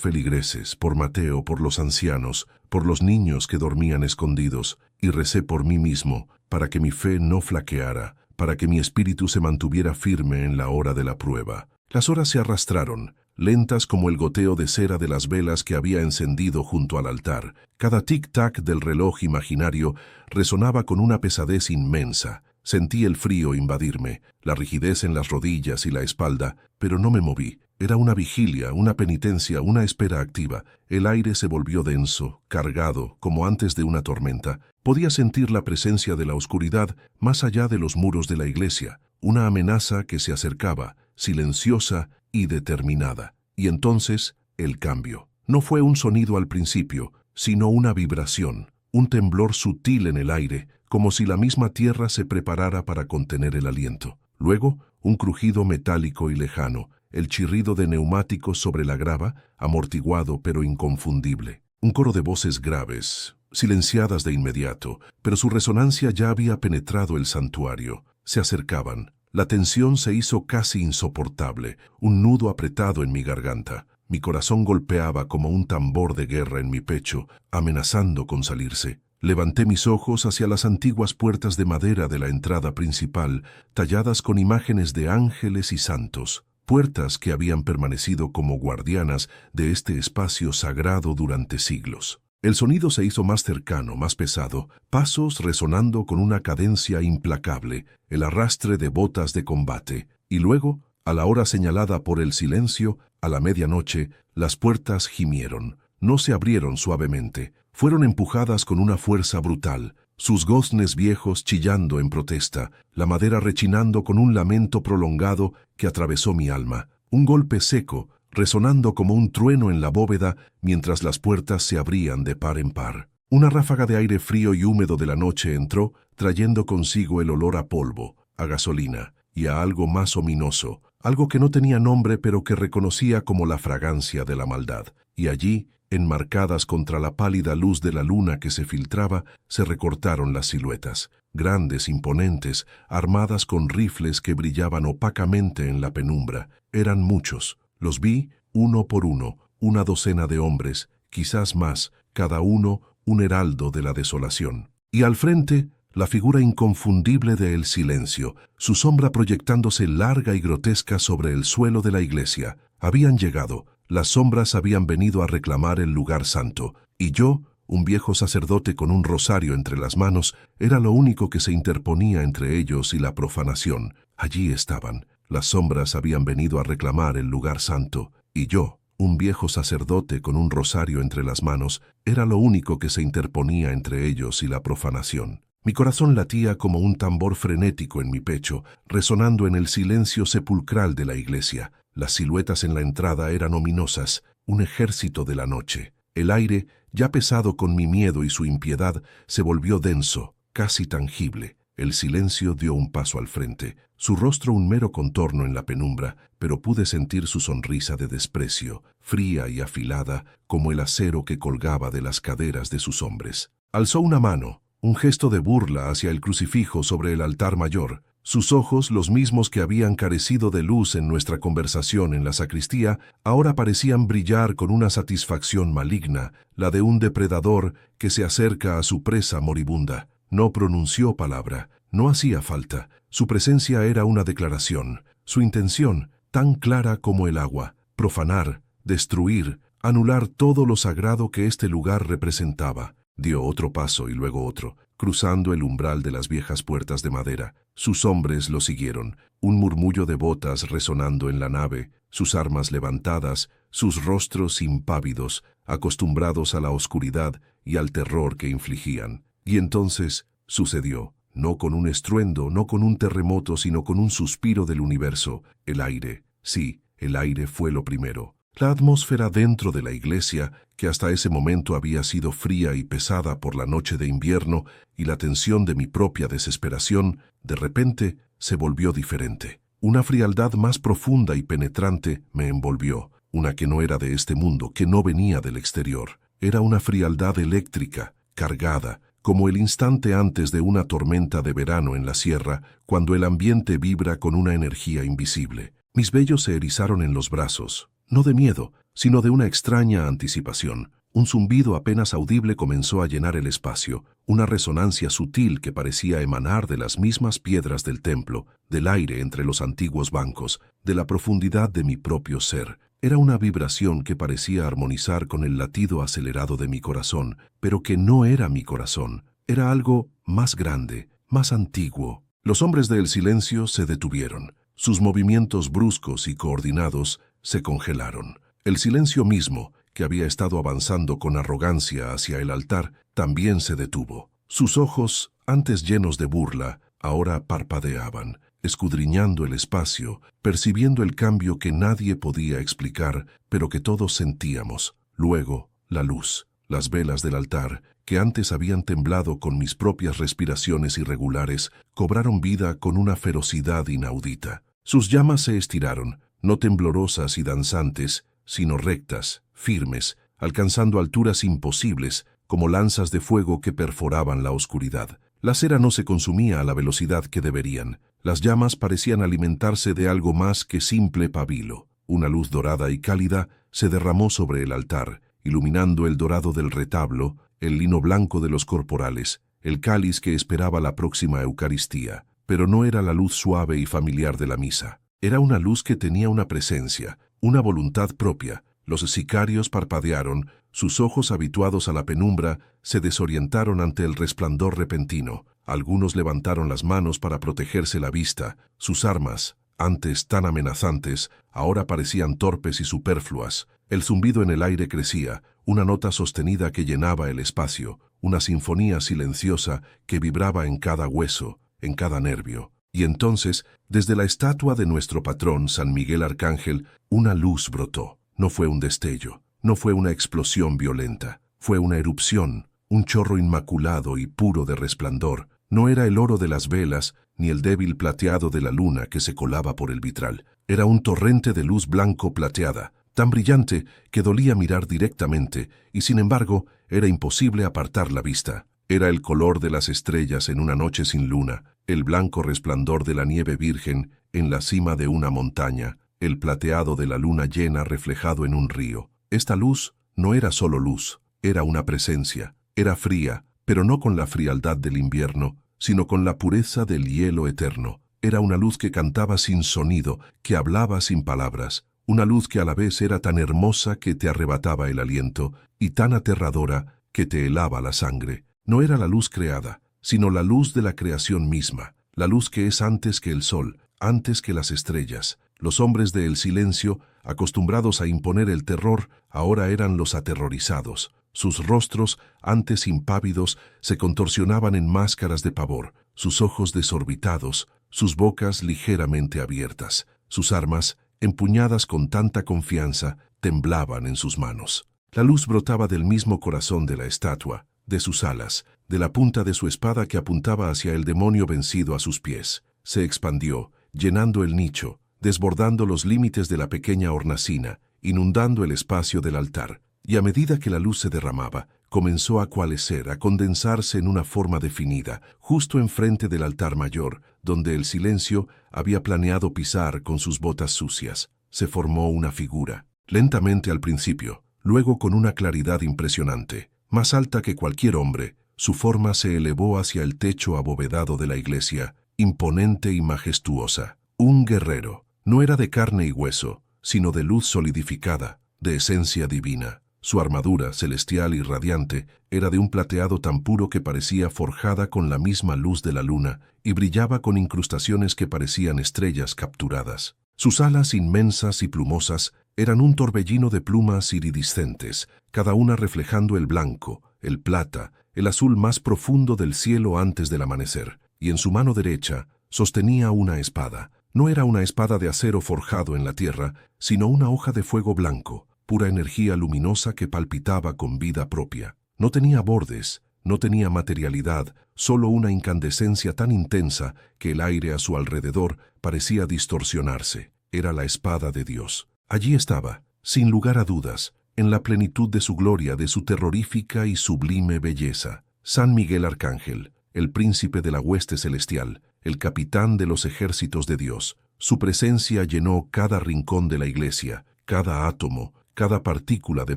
feligreses, por Mateo, por los ancianos, por los niños que dormían escondidos, y recé por mí mismo, para que mi fe no flaqueara, para que mi espíritu se mantuviera firme en la hora de la prueba. Las horas se arrastraron, lentas como el goteo de cera de las velas que había encendido junto al altar. Cada tic-tac del reloj imaginario resonaba con una pesadez inmensa. Sentí el frío invadirme, la rigidez en las rodillas y la espalda, pero no me moví. Era una vigilia, una penitencia, una espera activa. El aire se volvió denso, cargado, como antes de una tormenta. Podía sentir la presencia de la oscuridad más allá de los muros de la iglesia, una amenaza que se acercaba, silenciosa y determinada. Y entonces, el cambio. No fue un sonido al principio, sino una vibración, un temblor sutil en el aire, como si la misma tierra se preparara para contener el aliento. Luego, un crujido metálico y lejano, el chirrido de neumáticos sobre la grava, amortiguado pero inconfundible. Un coro de voces graves, silenciadas de inmediato, pero su resonancia ya había penetrado el santuario. Se acercaban. La tensión se hizo casi insoportable, un nudo apretado en mi garganta. Mi corazón golpeaba como un tambor de guerra en mi pecho, amenazando con salirse. Levanté mis ojos hacia las antiguas puertas de madera de la entrada principal, talladas con imágenes de ángeles y santos, puertas que habían permanecido como guardianas de este espacio sagrado durante siglos. El sonido se hizo más cercano, más pesado, pasos resonando con una cadencia implacable, el arrastre de botas de combate, y luego, a la hora señalada por el silencio, a la medianoche, las puertas gimieron. No se abrieron suavemente, fueron empujadas con una fuerza brutal, sus goznes viejos chillando en protesta, la madera rechinando con un lamento prolongado que atravesó mi alma, un golpe seco, resonando como un trueno en la bóveda mientras las puertas se abrían de par en par. Una ráfaga de aire frío y húmedo de la noche entró, trayendo consigo el olor a polvo, a gasolina y a algo más ominoso, algo que no tenía nombre pero que reconocía como la fragancia de la maldad. Y allí, enmarcadas contra la pálida luz de la luna que se filtraba, se recortaron las siluetas, grandes, imponentes, armadas con rifles que brillaban opacamente en la penumbra. Eran muchos. Los vi uno por uno, una docena de hombres, quizás más, cada uno un heraldo de la desolación. Y al frente, la figura inconfundible de El Silencio, su sombra proyectándose larga y grotesca sobre el suelo de la iglesia. Habían llegado, las sombras habían venido a reclamar el lugar santo, y yo, un viejo sacerdote con un rosario entre las manos, era lo único que se interponía entre ellos y la profanación. Allí estaban. Las sombras habían venido a reclamar el lugar santo, y yo, un viejo sacerdote con un rosario entre las manos, era lo único que se interponía entre ellos y la profanación. Mi corazón latía como un tambor frenético en mi pecho, resonando en el silencio sepulcral de la iglesia. Las siluetas en la entrada eran ominosas, un ejército de la noche. El aire, ya pesado con mi miedo y su impiedad, se volvió denso, casi tangible. El silencio dio un paso al frente, su rostro un mero contorno en la penumbra, pero pude sentir su sonrisa de desprecio, fría y afilada como el acero que colgaba de las caderas de sus hombres. Alzó una mano, un gesto de burla hacia el crucifijo sobre el altar mayor. Sus ojos, los mismos que habían carecido de luz en nuestra conversación en la sacristía, ahora parecían brillar con una satisfacción maligna, la de un depredador que se acerca a su presa moribunda. No pronunció palabra, no hacía falta. Su presencia era una declaración, su intención, tan clara como el agua: profanar, destruir, anular todo lo sagrado que este lugar representaba. Dio otro paso y luego otro, cruzando el umbral de las viejas puertas de madera. Sus hombres lo siguieron, un murmullo de botas resonando en la nave, sus armas levantadas, sus rostros impávidos, acostumbrados a la oscuridad y al terror que infligían. Y entonces sucedió, no con un estruendo, no con un terremoto, sino con un suspiro del universo. El aire, sí, el aire fue lo primero. La atmósfera dentro de la iglesia, que hasta ese momento había sido fría y pesada por la noche de invierno y la tensión de mi propia desesperación, de repente se volvió diferente. Una frialdad más profunda y penetrante me envolvió, una que no era de este mundo, que no venía del exterior. Era una frialdad eléctrica, cargada, como el instante antes de una tormenta de verano en la sierra, cuando el ambiente vibra con una energía invisible. Mis vellos se erizaron en los brazos, no de miedo, sino de una extraña anticipación. Un zumbido apenas audible comenzó a llenar el espacio, una resonancia sutil que parecía emanar de las mismas piedras del templo, del aire entre los antiguos bancos, de la profundidad de mi propio ser. Era una vibración que parecía armonizar con el latido acelerado de mi corazón, pero que no era mi corazón. Era algo más grande, más antiguo. Los hombres del silencio se detuvieron. Sus movimientos bruscos y coordinados se congelaron. El silencio mismo, que había estado avanzando con arrogancia hacia el altar, también se detuvo. Sus ojos, antes llenos de burla, ahora parpadeaban, escudriñando el espacio, percibiendo el cambio que nadie podía explicar, pero que todos sentíamos. Luego, la luz, las velas del altar, que antes habían temblado con mis propias respiraciones irregulares, cobraron vida con una ferocidad inaudita. Sus llamas se estiraron, no temblorosas y danzantes, sino rectas, firmes, alcanzando alturas imposibles, como lanzas de fuego que perforaban la oscuridad. La cera no se consumía a la velocidad que deberían. Las llamas parecían alimentarse de algo más que simple pabilo. Una luz dorada y cálida se derramó sobre el altar, iluminando el dorado del retablo, el lino blanco de los corporales, el cáliz que esperaba la próxima Eucaristía. Pero no era la luz suave y familiar de la misa. Era una luz que tenía una presencia, una voluntad propia. Los sicarios parpadearon, sus ojos habituados a la penumbra se desorientaron ante el resplandor repentino. Algunos levantaron las manos para protegerse la vista. Sus armas, antes tan amenazantes, ahora parecían torpes y superfluas. El zumbido en el aire crecía, una nota sostenida que llenaba el espacio, una sinfonía silenciosa que vibraba en cada hueso, en cada nervio. Y entonces, desde la estatua de nuestro patrón, San Miguel Arcángel, una luz brotó. No fue un destello, no fue una explosión violenta, fue una erupción, un chorro inmaculado y puro de resplandor. No era el oro de las velas, ni el débil plateado de la luna que se colaba por el vitral. Era un torrente de luz blanco-plateada, tan brillante que dolía mirar directamente, y sin embargo era imposible apartar la vista. Era el color de las estrellas en una noche sin luna, el blanco resplandor de la nieve virgen en la cima de una montaña, el plateado de la luna llena reflejado en un río. Esta luz no era solo luz, era una presencia. Era fría, pero no con la frialdad del invierno, sino con la pureza del hielo eterno. Era una luz que cantaba sin sonido, que hablaba sin palabras. Una luz que a la vez era tan hermosa que te arrebataba el aliento y tan aterradora que te helaba la sangre. No era la luz creada, sino la luz de la creación misma, la luz que es antes que el sol, antes que las estrellas. Los hombres del silencio, acostumbrados a imponer el terror, ahora eran los aterrorizados. Sus rostros, antes impávidos, se contorsionaban en máscaras de pavor, sus ojos desorbitados, sus bocas ligeramente abiertas. Sus armas, empuñadas con tanta confianza, temblaban en sus manos. La luz brotaba del mismo corazón de la estatua, de sus alas, de la punta de su espada que apuntaba hacia el demonio vencido a sus pies. Se expandió, llenando el nicho, desbordando los límites de la pequeña hornacina, inundando el espacio del altar. Y a medida que la luz se derramaba, comenzó a coalescer, a condensarse en una forma definida, justo enfrente del altar mayor, donde el silencio había planeado pisar con sus botas sucias. Se formó una figura, lentamente al principio, luego con una claridad impresionante. Más alta que cualquier hombre, su forma se elevó hacia el techo abovedado de la iglesia, imponente y majestuosa. Un guerrero. No era de carne y hueso, sino de luz solidificada, de esencia divina. Su armadura, celestial y radiante, era de un plateado tan puro que parecía forjada con la misma luz de la luna y brillaba con incrustaciones que parecían estrellas capturadas. Sus alas inmensas y plumosas eran un torbellino de plumas iridiscentes, cada una reflejando el blanco, el plata, el azul más profundo del cielo antes del amanecer, y en su mano derecha sostenía una espada. No era una espada de acero forjado en la tierra, sino una hoja de fuego blanco, pura energía luminosa que palpitaba con vida propia. No tenía bordes, no tenía materialidad, solo una incandescencia tan intensa que el aire a su alrededor parecía distorsionarse. Era la espada de Dios. Allí estaba, sin lugar a dudas, en la plenitud de su gloria, de su terrorífica y sublime belleza. San Miguel Arcángel, el príncipe de la hueste celestial, el capitán de los ejércitos de Dios. Su presencia llenó cada rincón de la iglesia, cada átomo, cada partícula de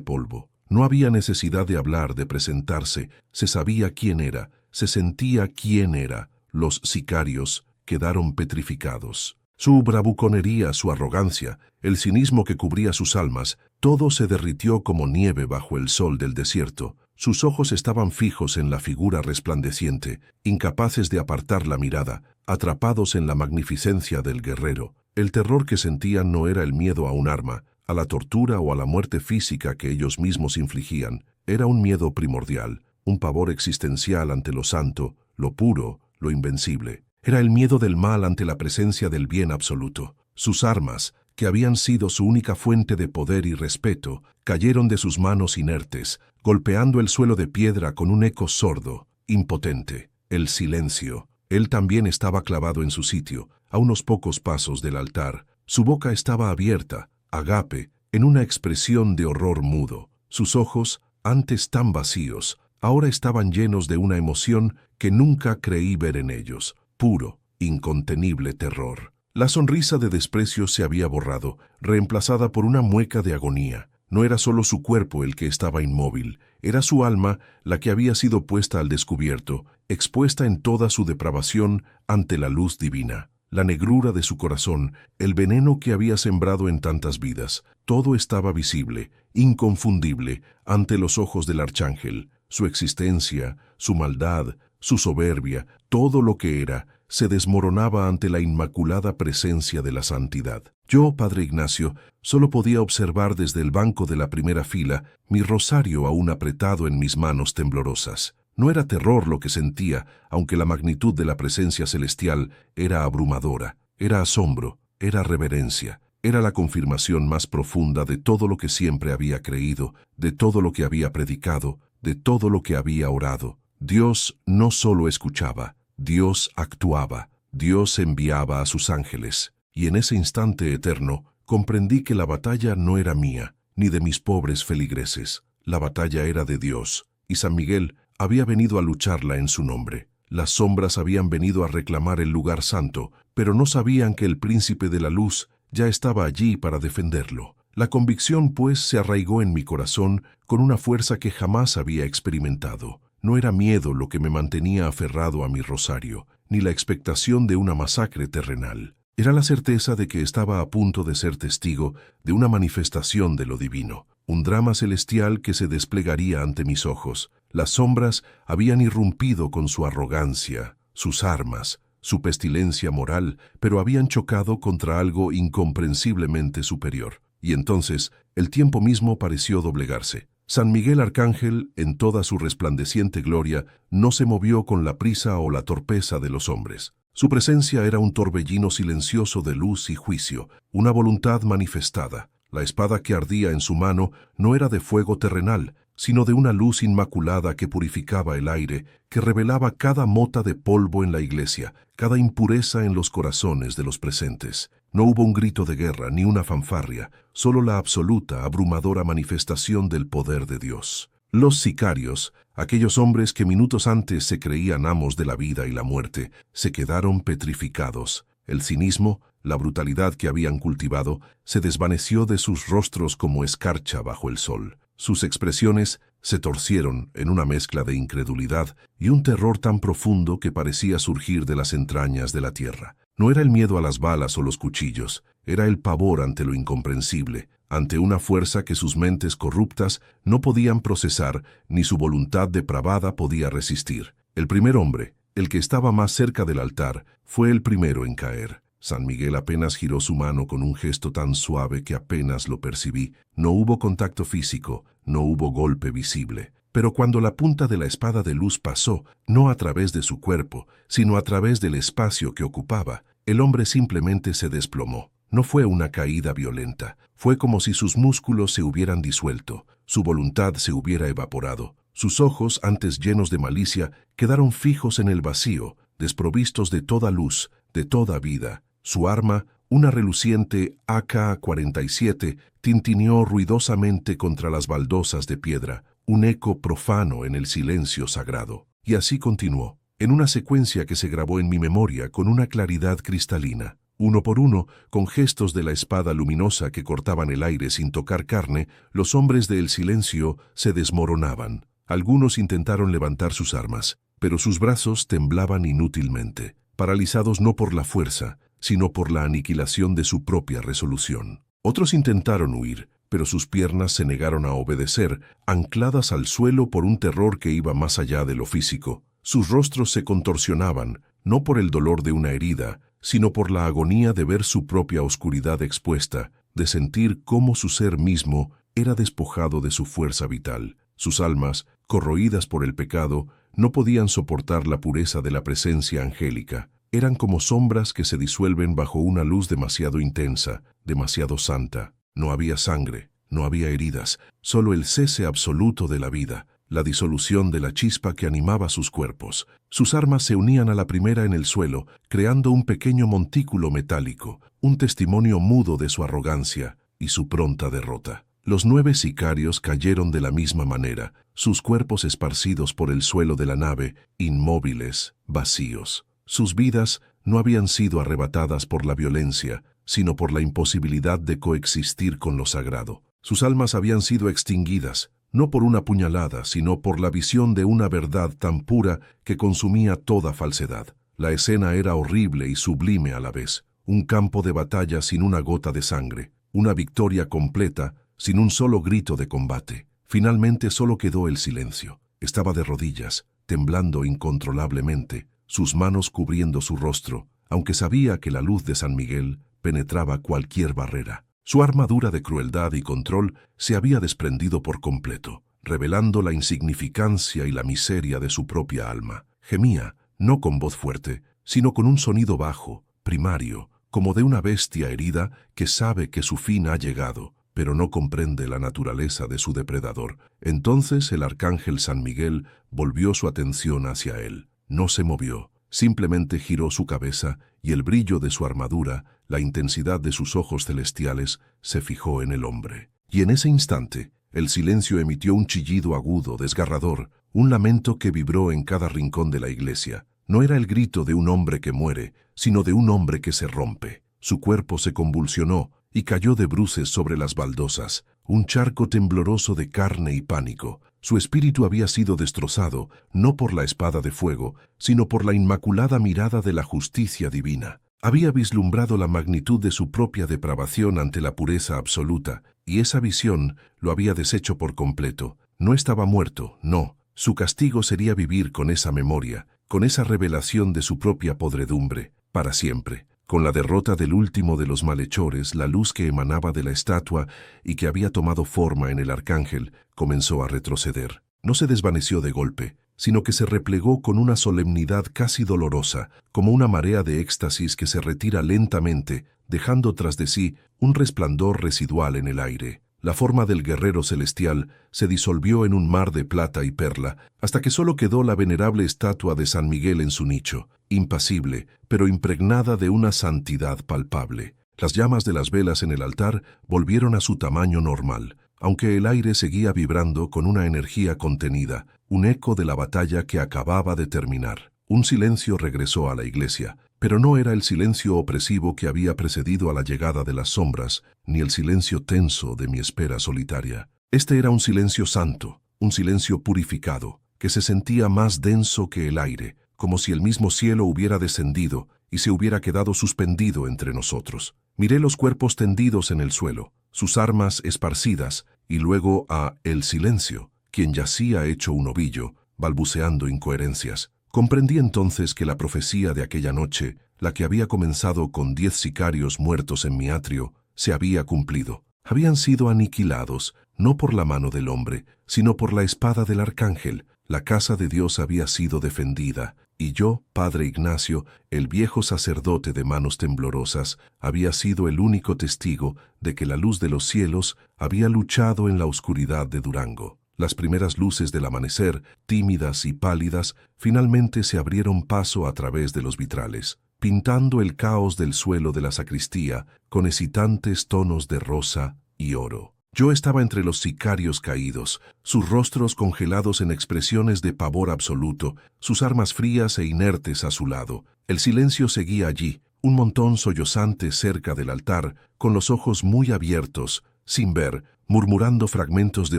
polvo. No había necesidad de hablar, de presentarse. Se sabía quién era, se sentía quién era. Los sicarios quedaron petrificados. Su bravuconería, su arrogancia, el cinismo que cubría sus almas, todo se derritió como nieve bajo el sol del desierto. Sus ojos estaban fijos en la figura resplandeciente, incapaces de apartar la mirada, atrapados en la magnificencia del guerrero. El terror que sentían no era el miedo a un arma, a la tortura o a la muerte física que ellos mismos infligían. Era un miedo primordial, un pavor existencial ante lo santo, lo puro, lo invencible. Era el miedo del mal ante la presencia del bien absoluto. Sus armas, que habían sido su única fuente de poder y respeto, cayeron de sus manos inertes, golpeando el suelo de piedra con un eco sordo, impotente. El silencio. Él también estaba clavado en su sitio, a unos pocos pasos del altar. Su boca estaba abierta, agape, en una expresión de horror mudo. Sus ojos, antes tan vacíos, ahora estaban llenos de una emoción que nunca creí ver en ellos. Puro, incontenible terror. La sonrisa de desprecio se había borrado, reemplazada por una mueca de agonía. No era solo su cuerpo el que estaba inmóvil, era su alma la que había sido puesta al descubierto, expuesta en toda su depravación ante la luz divina. La negrura de su corazón, el veneno que había sembrado en tantas vidas, todo estaba visible, inconfundible, ante los ojos del arcángel. Su existencia, su maldad, su soberbia, todo lo que era, se desmoronaba ante la inmaculada presencia de la santidad. Yo, Padre Ignacio, solo podía observar desde el banco de la primera fila mi rosario aún apretado en mis manos temblorosas. No era terror lo que sentía, aunque la magnitud de la presencia celestial era abrumadora. Era asombro, era reverencia, era la confirmación más profunda de todo lo que siempre había creído, de todo lo que había predicado, de todo lo que había orado. Dios no solo escuchaba, Dios actuaba, Dios enviaba a sus ángeles. Y en ese instante eterno comprendí que la batalla no era mía, ni de mis pobres feligreses. La batalla era de Dios, y San Miguel había venido a lucharla en su nombre. Las sombras habían venido a reclamar el lugar santo, pero no sabían que el príncipe de la luz ya estaba allí para defenderlo. La convicción, pues, se arraigó en mi corazón con una fuerza que jamás había experimentado. No era miedo lo que me mantenía aferrado a mi rosario, ni la expectación de una masacre terrenal. Era la certeza de que estaba a punto de ser testigo de una manifestación de lo divino, un drama celestial que se desplegaría ante mis ojos. Las sombras habían irrumpido con su arrogancia, sus armas, su pestilencia moral, pero habían chocado contra algo incomprensiblemente superior. Y entonces el tiempo mismo pareció doblegarse. San Miguel Arcángel, en toda su resplandeciente gloria, no se movió con la prisa o la torpeza de los hombres. Su presencia era un torbellino silencioso de luz y juicio, una voluntad manifestada. La espada que ardía en su mano no era de fuego terrenal, sino de una luz inmaculada que purificaba el aire, que revelaba cada mota de polvo en la iglesia, cada impureza en los corazones de los presentes. No hubo un grito de guerra ni una fanfarria, solo la absoluta, abrumadora manifestación del poder de Dios. Los sicarios, aquellos hombres que minutos antes se creían amos de la vida y la muerte, se quedaron petrificados. El cinismo, la brutalidad que habían cultivado, se desvaneció de sus rostros como escarcha bajo el sol. Sus expresiones se torcieron en una mezcla de incredulidad y un terror tan profundo que parecía surgir de las entrañas de la tierra. No era el miedo a las balas o los cuchillos, era el pavor ante lo incomprensible, ante una fuerza que sus mentes corruptas no podían procesar ni su voluntad depravada podía resistir. El primer hombre, el que estaba más cerca del altar, fue el primero en caer. San Miguel apenas giró su mano con un gesto tan suave que apenas lo percibí. No hubo contacto físico, no hubo golpe visible. Pero cuando la punta de la espada de luz pasó, no a través de su cuerpo, sino a través del espacio que ocupaba, el hombre simplemente se desplomó. No fue una caída violenta, fue como si sus músculos se hubieran disuelto, su voluntad se hubiera evaporado. Sus ojos, antes llenos de malicia, quedaron fijos en el vacío, desprovistos de toda luz, de toda vida. Su arma, una reluciente AK-47, tintineó ruidosamente contra las baldosas de piedra, un eco profano en el silencio sagrado. Y así continuó, en una secuencia que se grabó en mi memoria con una claridad cristalina. Uno por uno, con gestos de la espada luminosa que cortaban el aire sin tocar carne, los hombres del silencio se desmoronaban. Algunos intentaron levantar sus armas, pero sus brazos temblaban inútilmente, paralizados no por la fuerza, sino por la aniquilación de su propia resolución. Otros intentaron huir, pero sus piernas se negaron a obedecer, ancladas al suelo por un terror que iba más allá de lo físico. Sus rostros se contorsionaban, no por el dolor de una herida, sino por la agonía de ver su propia oscuridad expuesta, de sentir cómo su ser mismo era despojado de su fuerza vital. Sus almas, corroídas por el pecado, no podían soportar la pureza de la presencia angélica. Eran como sombras que se disuelven bajo una luz demasiado intensa, demasiado santa. No había sangre, no había heridas, solo el cese absoluto de la vida, la disolución de la chispa que animaba sus cuerpos. Sus armas se unían a la primera en el suelo, creando un pequeño montículo metálico, un testimonio mudo de su arrogancia y su pronta derrota. Los 9 sicarios cayeron de la misma manera, sus cuerpos esparcidos por el suelo de la nave, inmóviles, vacíos. Sus vidas no habían sido arrebatadas por la violencia, sino por la imposibilidad de coexistir con lo sagrado. Sus almas habían sido extinguidas, no por una puñalada, sino por la visión de una verdad tan pura que consumía toda falsedad. La escena era horrible y sublime a la vez, un campo de batalla sin una gota de sangre, una victoria completa sin un solo grito de combate. Finalmente solo quedó el silencio. Estaba de rodillas, temblando incontrolablemente, sus manos cubriendo su rostro, aunque sabía que la luz de San Miguel penetraba cualquier barrera. Su armadura de crueldad y control se había desprendido por completo, revelando la insignificancia y la miseria de su propia alma. Gemía, no con voz fuerte, sino con un sonido bajo, primario, como de una bestia herida que sabe que su fin ha llegado, pero no comprende la naturaleza de su depredador. Entonces el arcángel San Miguel volvió su atención hacia él. No se movió, simplemente giró su cabeza y el brillo de su armadura, la intensidad de sus ojos celestiales, se fijó en el hombre. Y en ese instante, el silencio emitió un chillido agudo, desgarrador, un lamento que vibró en cada rincón de la iglesia. No era el grito de un hombre que muere, sino de un hombre que se rompe. Su cuerpo se convulsionó y cayó de bruces sobre las baldosas, un charco tembloroso de carne y pánico. Su espíritu había sido destrozado, no por la espada de fuego, sino por la inmaculada mirada de la justicia divina. Había vislumbrado la magnitud de su propia depravación ante la pureza absoluta, y esa visión lo había deshecho por completo. No estaba muerto, no. Su castigo sería vivir con esa memoria, con esa revelación de su propia podredumbre, para siempre. Con la derrota del último de los malhechores, la luz que emanaba de la estatua y que había tomado forma en el arcángel comenzó a retroceder. No se desvaneció de golpe, sino que se replegó con una solemnidad casi dolorosa, como una marea de éxtasis que se retira lentamente, dejando tras de sí un resplandor residual en el aire. La forma del guerrero celestial se disolvió en un mar de plata y perla, hasta que solo quedó la venerable estatua de San Miguel en su nicho, impasible, pero impregnada de una santidad palpable. Las llamas de las velas en el altar volvieron a su tamaño normal, aunque el aire seguía vibrando con una energía contenida, un eco de la batalla que acababa de terminar. Un silencio regresó a la iglesia, pero no era el silencio opresivo que había precedido a la llegada de las sombras, ni el silencio tenso de mi espera solitaria. Este era un silencio santo, un silencio purificado, que se sentía más denso que el aire, como si el mismo cielo hubiera descendido y se hubiera quedado suspendido entre nosotros. Miré los cuerpos tendidos en el suelo, sus armas esparcidas, y luego a el silencio, quien yacía hecho un ovillo, balbuceando incoherencias. Comprendí entonces que la profecía de aquella noche, la que había comenzado con 10 sicarios muertos en mi atrio, se había cumplido. Habían sido aniquilados, no por la mano del hombre, sino por la espada del arcángel. La casa de Dios había sido defendida, y yo, Padre Ignacio, el viejo sacerdote de manos temblorosas, había sido el único testigo de que la luz de los cielos había luchado en la oscuridad de Durango. Las primeras luces del amanecer, tímidas y pálidas, finalmente se abrieron paso a través de los vitrales, pintando el caos del suelo de la sacristía con excitantes tonos de rosa y oro. Yo estaba entre los sicarios caídos, sus rostros congelados en expresiones de pavor absoluto, sus armas frías e inertes a su lado. El silencio seguía allí, un montón sollozante cerca del altar, con los ojos muy abiertos, sin ver, murmurando fragmentos de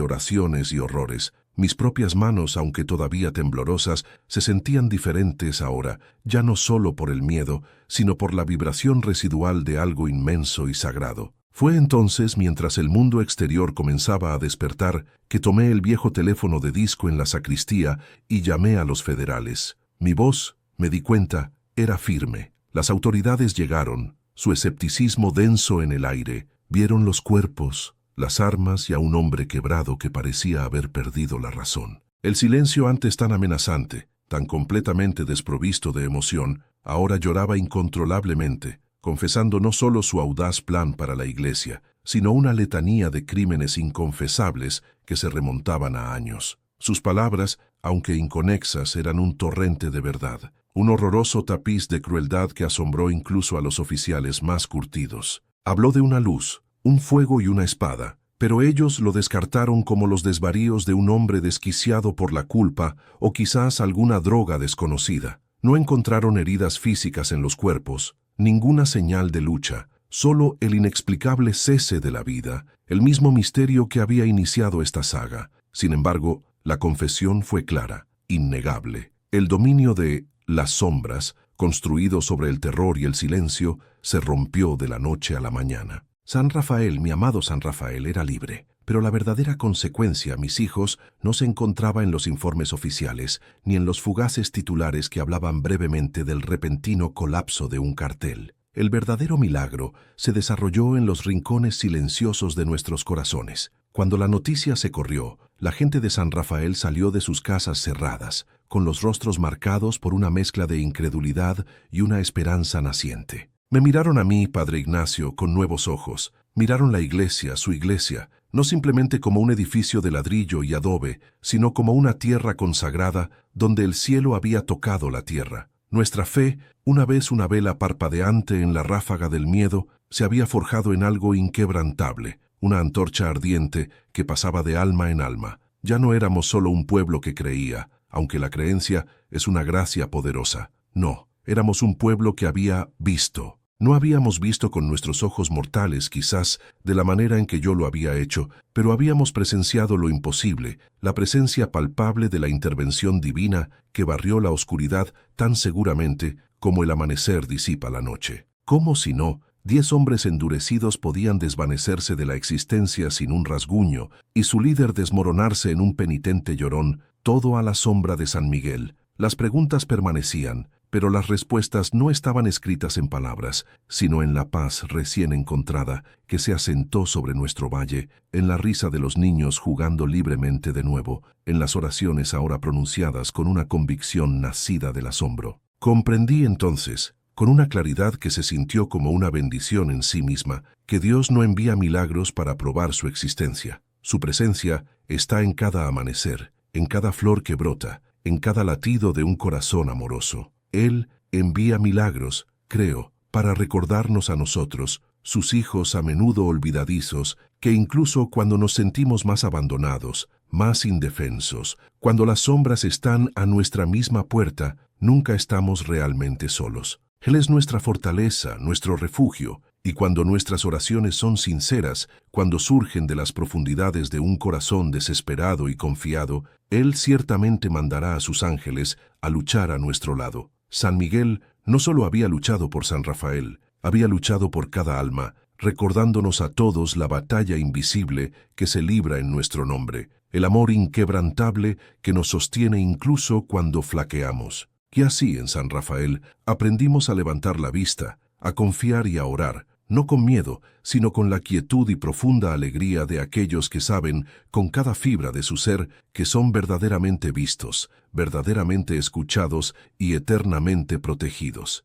oraciones y horrores. Mis propias manos, aunque todavía temblorosas, se sentían diferentes ahora, ya no solo por el miedo, sino por la vibración residual de algo inmenso y sagrado. Fue entonces, mientras el mundo exterior comenzaba a despertar, que tomé el viejo teléfono de disco en la sacristía y llamé a los federales. Mi voz, me di cuenta, era firme. Las autoridades llegaron, su escepticismo denso en el aire, vieron los cuerpos, las armas y a un hombre quebrado que parecía haber perdido la razón. El silencio antes tan amenazante, tan completamente desprovisto de emoción, ahora lloraba incontrolablemente, confesando no solo su audaz plan para la iglesia, sino una letanía de crímenes inconfesables que se remontaban a años. Sus palabras, aunque inconexas, eran un torrente de verdad, un horroroso tapiz de crueldad que asombró incluso a los oficiales más curtidos. Habló de una luz, un fuego y una espada, pero ellos lo descartaron como los desvaríos de un hombre desquiciado por la culpa o quizás alguna droga desconocida. No encontraron heridas físicas en los cuerpos, ninguna señal de lucha, solo el inexplicable cese de la vida, el mismo misterio que había iniciado esta saga. Sin embargo, la confesión fue clara, innegable. El dominio de las sombras, construido sobre el terror y el silencio, se rompió de la noche a la mañana. San Rafael, mi amado San Rafael, era libre, pero la verdadera consecuencia, mis hijos, no se encontraba en los informes oficiales, ni en los fugaces titulares que hablaban brevemente del repentino colapso de un cartel. El verdadero milagro se desarrolló en los rincones silenciosos de nuestros corazones. Cuando la noticia se corrió, la gente de San Rafael salió de sus casas cerradas, con los rostros marcados por una mezcla de incredulidad y una esperanza naciente. Me miraron a mí, Padre Ignacio, con nuevos ojos. Miraron la iglesia, su iglesia, no simplemente como un edificio de ladrillo y adobe, sino como una tierra consagrada donde el cielo había tocado la tierra. Nuestra fe, una vez una vela parpadeante en la ráfaga del miedo, se había forjado en algo inquebrantable, una antorcha ardiente que pasaba de alma en alma. Ya no éramos solo un pueblo que creía, aunque la creencia es una gracia poderosa. No, éramos un pueblo que había visto. No habíamos visto con nuestros ojos mortales, quizás, de la manera en que yo lo había hecho, pero habíamos presenciado lo imposible, la presencia palpable de la intervención divina que barrió la oscuridad tan seguramente como el amanecer disipa la noche. ¿Cómo si no? 10 hombres endurecidos podían desvanecerse de la existencia sin un rasguño, y su líder desmoronarse en un penitente llorón, todo a la sombra de San Miguel. Las preguntas permanecían, pero las respuestas no estaban escritas en palabras, sino en la paz recién encontrada que se asentó sobre nuestro valle, en la risa de los niños jugando libremente de nuevo, en las oraciones ahora pronunciadas con una convicción nacida del asombro. Comprendí entonces, con una claridad que se sintió como una bendición en sí misma, que Dios no envía milagros para probar su existencia. Su presencia está en cada amanecer, en cada flor que brota, en cada latido de un corazón amoroso. Él envía milagros, creo, para recordarnos a nosotros, sus hijos a menudo olvidadizos, que incluso cuando nos sentimos más abandonados, más indefensos, cuando las sombras están a nuestra misma puerta, nunca estamos realmente solos. Él es nuestra fortaleza, nuestro refugio, y cuando nuestras oraciones son sinceras, cuando surgen de las profundidades de un corazón desesperado y confiado, Él ciertamente mandará a sus ángeles a luchar a nuestro lado. San Miguel no solo había luchado por San Rafael, había luchado por cada alma, recordándonos a todos la batalla invisible que se libra en nuestro nombre, el amor inquebrantable que nos sostiene incluso cuando flaqueamos. Y así en San Rafael aprendimos a levantar la vista, a confiar y a orar, no con miedo, sino con la quietud y profunda alegría de aquellos que saben, con cada fibra de su ser, que son verdaderamente vistos, verdaderamente escuchados y eternamente protegidos.